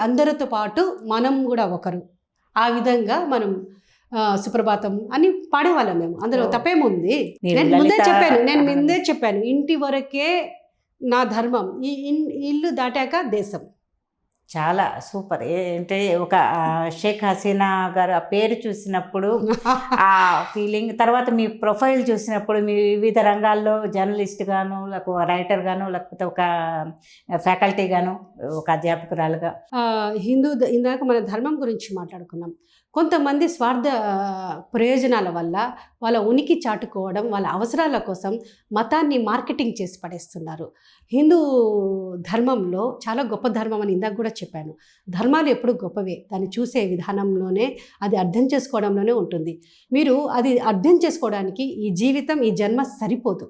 అందరితో పాటు మనం కూడా ఒకరు, ఆ విధంగా మనం సుప్రభాతం అని పాడేవాళ్ళం మేము. అందులో తప్పేముంది? నేను ముందే చెప్పాను ఇంటి వరకే నా ధర్మం, ఈ ఇల్లు దాటాక దేశం. చాలా సూపర్. అంటే ఒక షేక్ హసీనా గారు ఆ పేరు చూసినప్పుడు ఆ ఫీలింగ్, తర్వాత మీ ప్రొఫైల్ చూసినప్పుడు మీ వివిధ రంగాల్లో జర్నలిస్ట్ గాను, లేకపోతే రైటర్ గాను, లేకపోతే ఒక ఫ్యాకల్టీ గాను, ఒక అధ్యాపకురాలుగా. ఇందాక మన ధర్మం గురించి మాట్లాడుకున్నాం. కొంతమంది స్వార్థ ప్రయోజనాల వల్ల వాళ్ళ ఉనికి చాటుకోవడం, వాళ్ళ అవసరాల కోసం మతాన్ని మార్కెటింగ్ చేసి పడేస్తున్నారు. హిందూ ధర్మంలో చాలా గొప్ప ధర్మం అని ఇందాక కూడా చెప్పాను. ధర్మాలు ఎప్పుడు గొప్పవే, దాన్ని చూసే విధానంలోనే, అది అర్థం చేసుకోవడంలోనే ఉంటుంది. మీరు అది అర్థం చేసుకోవడానికి ఈ జీవితం, ఈ జన్మ సరిపోదు.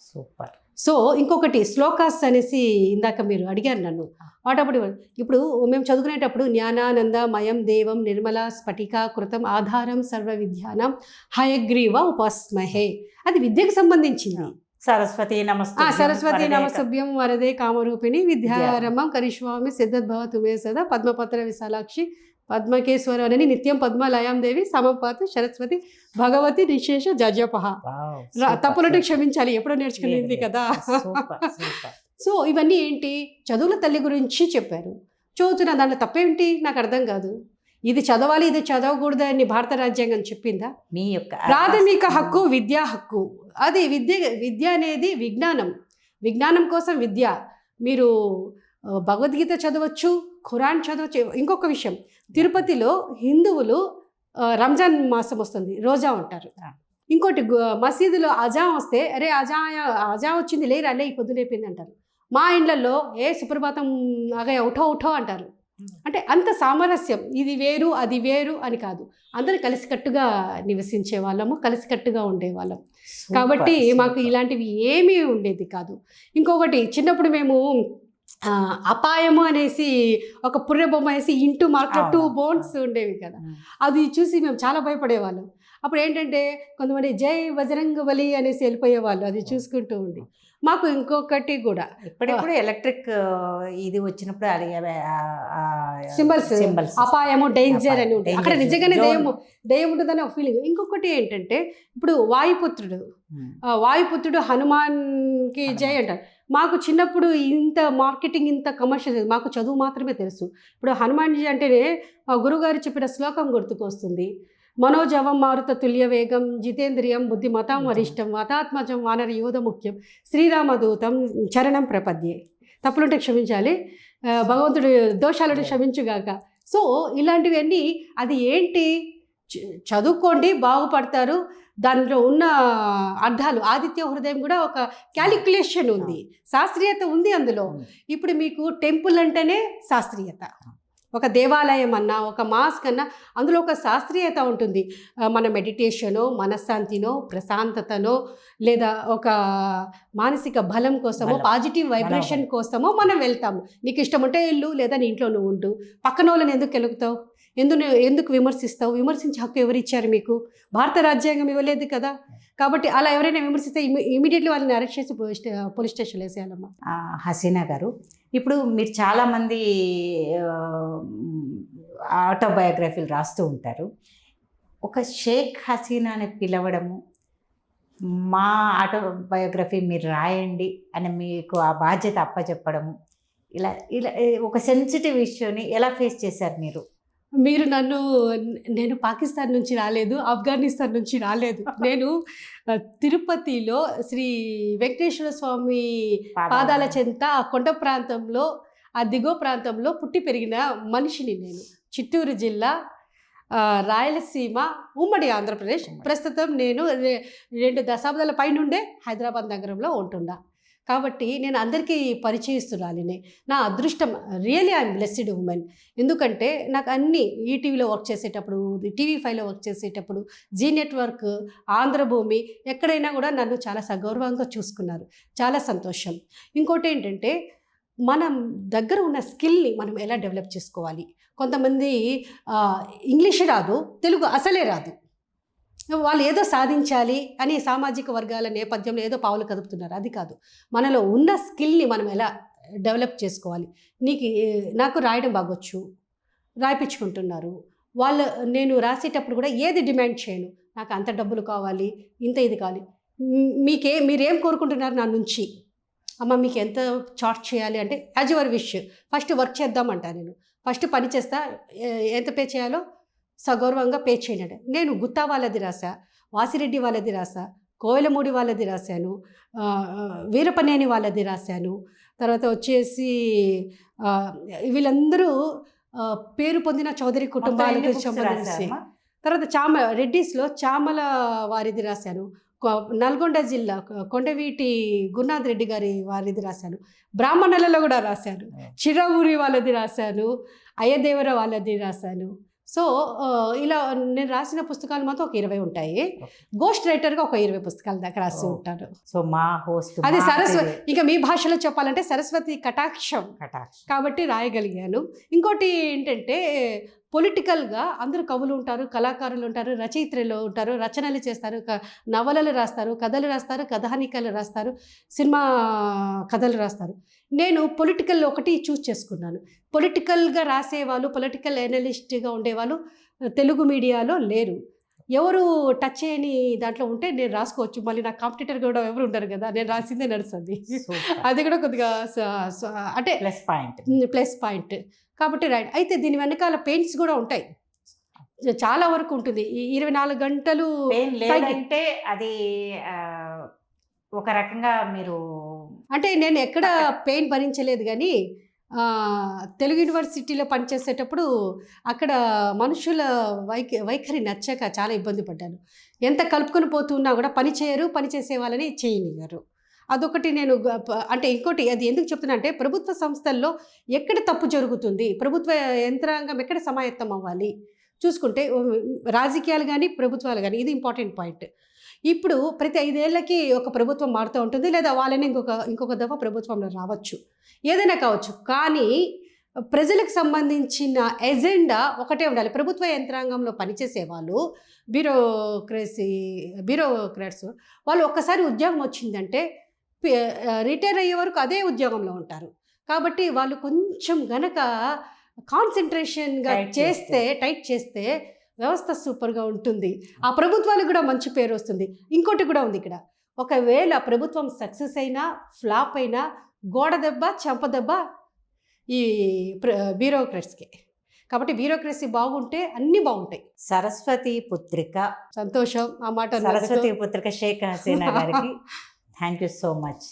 సూపర్. సో ఇంకొకటి శ్లోకాస్ అనేసి ఇందాక మీరు అడిగారు నన్ను. వాటప్పుడు ఇప్పుడు మేము చదువుకునేటప్పుడు జ్ఞానానంద మయం దేవం నిర్మలా స్ఫటికా కృతం ఆధారం సర్వ విద్యానం హయగ్రీవ ఉపాస్మహే, అది విద్యకు సంబంధించింది. సరస్వతి నమస్తే. సరస్వతి నమస్తుభ్యం వరదే కామరూపిణి విద్యారంభం కరిష్వామి సిద్ధద్భవతు మే సదా పద్మపత్ర విశాలాక్షి పద్మకేశ్వర అని నిత్యం పద్మలయాం దేవి సమపాత సరస్వతి భగవతి నిశేష జజపహ. తప్పులంటే క్షమించాలి, ఎప్పుడో నేర్చుకునేది కదా. సో ఇవన్నీ ఏంటి, చదువుల తల్లి గురించి చెప్పారు. చదువుతున్న దాంట్లో తప్పేంటి నాకు అర్థం కాదు. ఇది చదవాలి, ఇది చదవకూడదు అని భారత రాజ్యాంగం చెప్పిందా? మీ యొక్క ప్రాథమిక హక్కు విద్యా హక్కు. అది విద్య అనేది విజ్ఞానం కోసం విద్య. మీరు భగవద్గీత చదవచ్చు, ఖురాన్ చదవచ్చు. ఇంకొక విషయం, తిరుపతిలో హిందువులు రంజాన్ మాసం వస్తుంది, రోజా ఉంటారు. ఇంకోటి మసీదులో అజాం వస్తే అరే అజా వచ్చింది లేరా లే పొద్దులేపింది అంటారు. మా ఇండ్లలో సుప్రభాతం అగయ ఉఠో అంటారు. అంటే అంత సామరస్యం, ఇది వేరు అది వేరు అని కాదు, అందరూ కలిసికట్టుగా నివసించే వాళ్ళము, కలిసికట్టుగా ఉండేవాళ్ళం. కాబట్టి మాకు ఇలాంటివి ఏమీ ఉండేది కాదు. ఇంకొకటి, చిన్నప్పుడు మేము అపాయము అనేసి ఒక పుర్రె బొమ్మ వేసి ఇంటూ మార్క్లో 2 బోన్స్ ఉండేవి కదా, అది చూసి మేము చాలా భయపడేవాళ్ళం. అప్పుడు ఏంటంటే కొంతమంది జై బజరంగ బలి అనేసి వెళ్ళిపోయేవాళ్ళు, అది చూసుకుంటూ ఉండి. మాకు ఇంకొకటి కూడా ఇప్పటికి కూడా ఎలక్ట్రిక్ ఇది వచ్చినప్పుడు సింబల్స్ అపాయము డేంజర్ అని ఉంటుంది. అక్కడ నిజంగానే దయ్యం ఉంటుందని ఒక ఫీలింగ్. ఇంకొకటి ఏంటంటే ఇప్పుడు వాయుపుత్రుడు హనుమాన్కి జై అంటారు. మాకు చిన్నప్పుడు ఇంత మార్కెటింగ్, ఇంత కమర్షియల్, మాకు చదువు మాత్రమే తెలుసు. ఇప్పుడు హనుమాన్జీ అంటేనే మా గురుగారు చెప్పిన శ్లోకం గుర్తుకొస్తుంది. మనోజవం మారుత తుల్య వేగం జితేంద్రియం బుద్ధిమతాం వరిష్టం వాతాత్మజం వానర యోధ ముఖ్యం శ్రీరామదూతం చరణం ప్రపద్యే. తప్పులుంటే క్షమించాలి, భగవంతుడు దోషాలను క్షమించుగాక. సో ఇలాంటివన్నీ అది ఏంటి, చదువుకోండి బాగుపడతారు. దానిలో ఉన్న అర్థాలు, ఆదిత్య హృదయం కూడా ఒక క్యాలిక్యులేషన్ ఉంది, శాస్త్రీయత ఉంది అందులో. ఇప్పుడు మీకు టెంపుల్ అంటేనే శాస్త్రీయత, ఒక దేవాలయం అన్నా, ఒక మాస్క్ అన్నా అందులో ఒక శాస్త్రీయత ఉంటుంది. మన మెడిటేషనో, మనశ్శాంతినో, ప్రశాంతతనో, లేదా ఒక మానసిక బలం కోసమో, పాజిటివ్ వైబ్రేషన్ కోసమో మనం వెళ్తాము. నీకు ఇష్టం ఉంటే ఇల్లు, లేదా నీ ఇంట్లో నువ్వు ఉంటూ. పక్కన వాళ్ళని ఎందుకు కెలుగుతావు, ఎందుకు విమర్శిస్తావు? విమర్శించే హక్కు ఎవరు ఇచ్చారు మీకు? భారత రాజ్యాంగం ఇవ్వలేదు కదా. కాబట్టి అలా ఎవరైనా విమర్శిస్తే ఇమీడియట్లీ వాళ్ళని అరెస్ట్ చేసి పోలీస్ స్టేషన్లో వేసేయాలమ్మా. హసీనా గారు, ఇప్పుడు మీరు చాలామంది ఆటోబయోగ్రఫీలు రాస్తూ ఉంటారు. ఒక షేక్ హసీనా అని పిలవడము, మా ఆటోబయోగ్రఫీ మీరు రాయండి అని మీకు ఆ బాధ్యత అప్పచెప్పడము, ఇలా ఒక సెన్సిటివ్ ఇష్యూని ఎలా ఫేస్ చేశారు మీరు? నేను పాకిస్తాన్ నుంచి రాలేదు, ఆఫ్ఘనిస్తాన్ నుంచి రాలేదు. నేను తిరుపతిలో శ్రీ వెంకటేశ్వర స్వామి పాదాల చెంత కొండ ప్రాంతంలో, ఆ దిగువ ప్రాంతంలో పుట్టి పెరిగిన మనిషిని నేను. చిత్తూరు జిల్లా, రాయలసీమ, ఉమ్మడి ఆంధ్రప్రదేశ్. ప్రస్తుతం నేను 2 దశాబ్దాల పైనుండే హైదరాబాద్ నగరంలో ఉంటున్నా. కాబట్టి నేను అందరికీ పరిచయిస్తున్నాను. నా అదృష్టం, రియలీ ఐఎమ్ బ్లెస్డ్ ఉమెన్. ఎందుకంటే నాకు అన్నీ ఈటీవీలో వర్క్ చేసేటప్పుడు, TV5లో వర్క్ చేసేటప్పుడు, జీ నెట్వర్క్, ఆంధ్రభూమి, ఎక్కడైనా కూడా నన్ను చాలా సగౌరవంగా చూసుకున్నారు. చాలా సంతోషం. ఇంకోటి ఏంటంటే మనం దగ్గర ఉన్న స్కిల్ని మనం ఎలా డెవలప్ చేసుకోవాలి. కొంతమంది ఇంగ్లీష్ రాదు, తెలుగు అసలే రాదు, వాళ్ళు ఏదో సాధించాలి అని సామాజిక వర్గాల నేపథ్యంలో ఏదో పావులు కదుపుతున్నారు. అది కాదు, మనలో ఉన్న స్కిల్ని మనం ఎలా డెవలప్ చేసుకోవాలి. నాకు రాయడం బాగొచ్చు, రాయిపించుకుంటున్నారు వాళ్ళు. నేను రాసేటప్పుడు కూడా ఏది డిమాండ్ చేయను, నాకు అంత డబ్బులు కావాలి, ఇంత ఇది కావాలి. మీరేం కోరుకుంటున్నారు నా నుంచి, అమ్మ మీకు ఎంత చార్జ్ చేయాలి అంటే as your wish, first work చేద్దామంటా నేను, ఫస్ట్ పని చేస్తా, ఎంత పే చేయాలో సగౌరవంగా పే చేయండి అంటే. నేను గుత్తా వాళ్ళది రాసా, వాసిరెడ్డి వాళ్ళది రాసా, కోయలమూడి వాళ్ళది రాశాను, వీరపనేని వాళ్ళది రాశాను, తర్వాత వచ్చేసి వీళ్ళందరూ పేరు పొందిన చౌదరి కుటుంబాలకు సంబంధించి, తర్వాత రెడ్డిస్లో చామల వారిది రాశాను, నల్గొండ జిల్లా కొండవీటి గురునాథ్ రెడ్డి గారి వారిది రాశాను, బ్రాహ్మణులలో కూడా రాశాను, చిరవూరి వాళ్ళది రాశాను, అయ్యదేవర వాళ్ళది రాశాను. సో ఇలా నేను రాసిన పుస్తకాలు మాత్రం ఒక 20 ఉంటాయి. గోస్ట్ రైటర్గా ఒక 20 పుస్తకాల దాకా రాసి ఉంటాను. సో మా హోస్ట్ అది సరస్వతి, ఇంకా మీ భాషలో చెప్పాలంటే సరస్వతి కటాక్షం కాబట్టి రాయగలిగాను. ఇంకోటి ఏంటంటే పొలిటికల్గా అందరూ కవులు ఉంటారు, కళాకారులు ఉంటారు, రచయిత్రులు ఉంటారు, రచనలు చేస్తారు, నవలలు రాస్తారు, కథలు రాస్తారు, కథానికలు రాస్తారు, సినిమా కథలు రాస్తారు. నేను పొలిటికల్ ఒకటి చూస్ చేసుకున్నాను. పొలిటికల్గా రాసేవాళ్ళు, పొలిటికల్ అనలిస్ట్గా ఉండేవాళ్ళు తెలుగు మీడియాలో లేరు. ఎవరు టచ్ చేయని దాంట్లో ఉంటే నేను రాసుకోవచ్చు. మళ్ళీ నా కాంపిటీటర్ కూడా ఎవరు ఉంటారు కదా, నేను రాసిందే నడుస్తుంది. అది కూడా కొద్దిగా అంటే ప్లస్ పాయింట్ కాబట్టి రైట్. అయితే దీని వెనకాల పెయింట్స్ కూడా ఉంటాయి, చాలా వరకు ఉంటుంది. 24 గంటలు అంటే అది ఒక రకంగా మీరు అంటే నేను ఎక్కడ పెయిన్ భరించలేదు, కానీ తెలుగు యూనివర్సిటీలో పనిచేసేటప్పుడు అక్కడ మనుషుల వైఖరి నచ్చక చాలా ఇబ్బంది పడ్డాను. ఎంత కలుపుకొని పోతున్నా కూడా పని చేయరు, పని చేసే వాళ్ళని చేయనివ్వరు. అదొకటి నేను అంటే ఇంకోటి అది ఎందుకు చెప్తున్నా అంటే ప్రభుత్వ సంస్థల్లో ఎక్కడ తప్పు జరుగుతుంది, ప్రభుత్వ యంత్రాంగం ఎక్కడ సమాయత్తం అవ్వాలి చూసుకుంటే, రాజకీయాలు కానీ ప్రభుత్వాలు కానీ, ఇది ఇంపార్టెంట్ పాయింట్. ఇప్పుడు ప్రతి 5 ఏళ్ళకి ఒక ప్రభుత్వం మారుతూ ఉంటుంది, లేదా వాళ్ళని ఇంకొక దఫా ప్రభుత్వంలో రావచ్చు, ఏదైనా కావచ్చు. కానీ ప్రజలకు సంబంధించిన ఎజెండా ఒకటే ఉండాలి. ప్రభుత్వ యంత్రాంగంలో పనిచేసే వాళ్ళు బ్యూరోక్రాట్స్ వాళ్ళు ఒక్కసారి ఉద్యోగం వచ్చిందంటే రిటైర్ అయ్యే వరకు అదే ఉద్యోగంలో ఉంటారు. కాబట్టి వాళ్ళు కొంచెం గనక కాన్సన్ట్రేషన్గా చేస్తే, టైట్ చేస్తే వ్యవస్థ సూపర్గా ఉంటుంది. ఆ ప్రభుత్వాలకు కూడా మంచి పేరు వస్తుంది. ఇంకోటి కూడా ఉంది ఇక్కడ, ఒకవేళ ప్రభుత్వం సక్సెస్ అయినా ఫ్లాప్ అయినా గోడ దెబ్బ చెంప దెబ్బ ఈ బ్యూరోక్రట్స్కి. కాబట్టి బ్యూరోక్రసీ బాగుంటే అన్నీ బాగుంటాయి. సరస్వతి పుత్రిక, సంతోషం ఆ మాట. సరస్వతి పుత్రిక షేక్ హసీనా గారికి థ్యాంక్ యూ సో మచ్.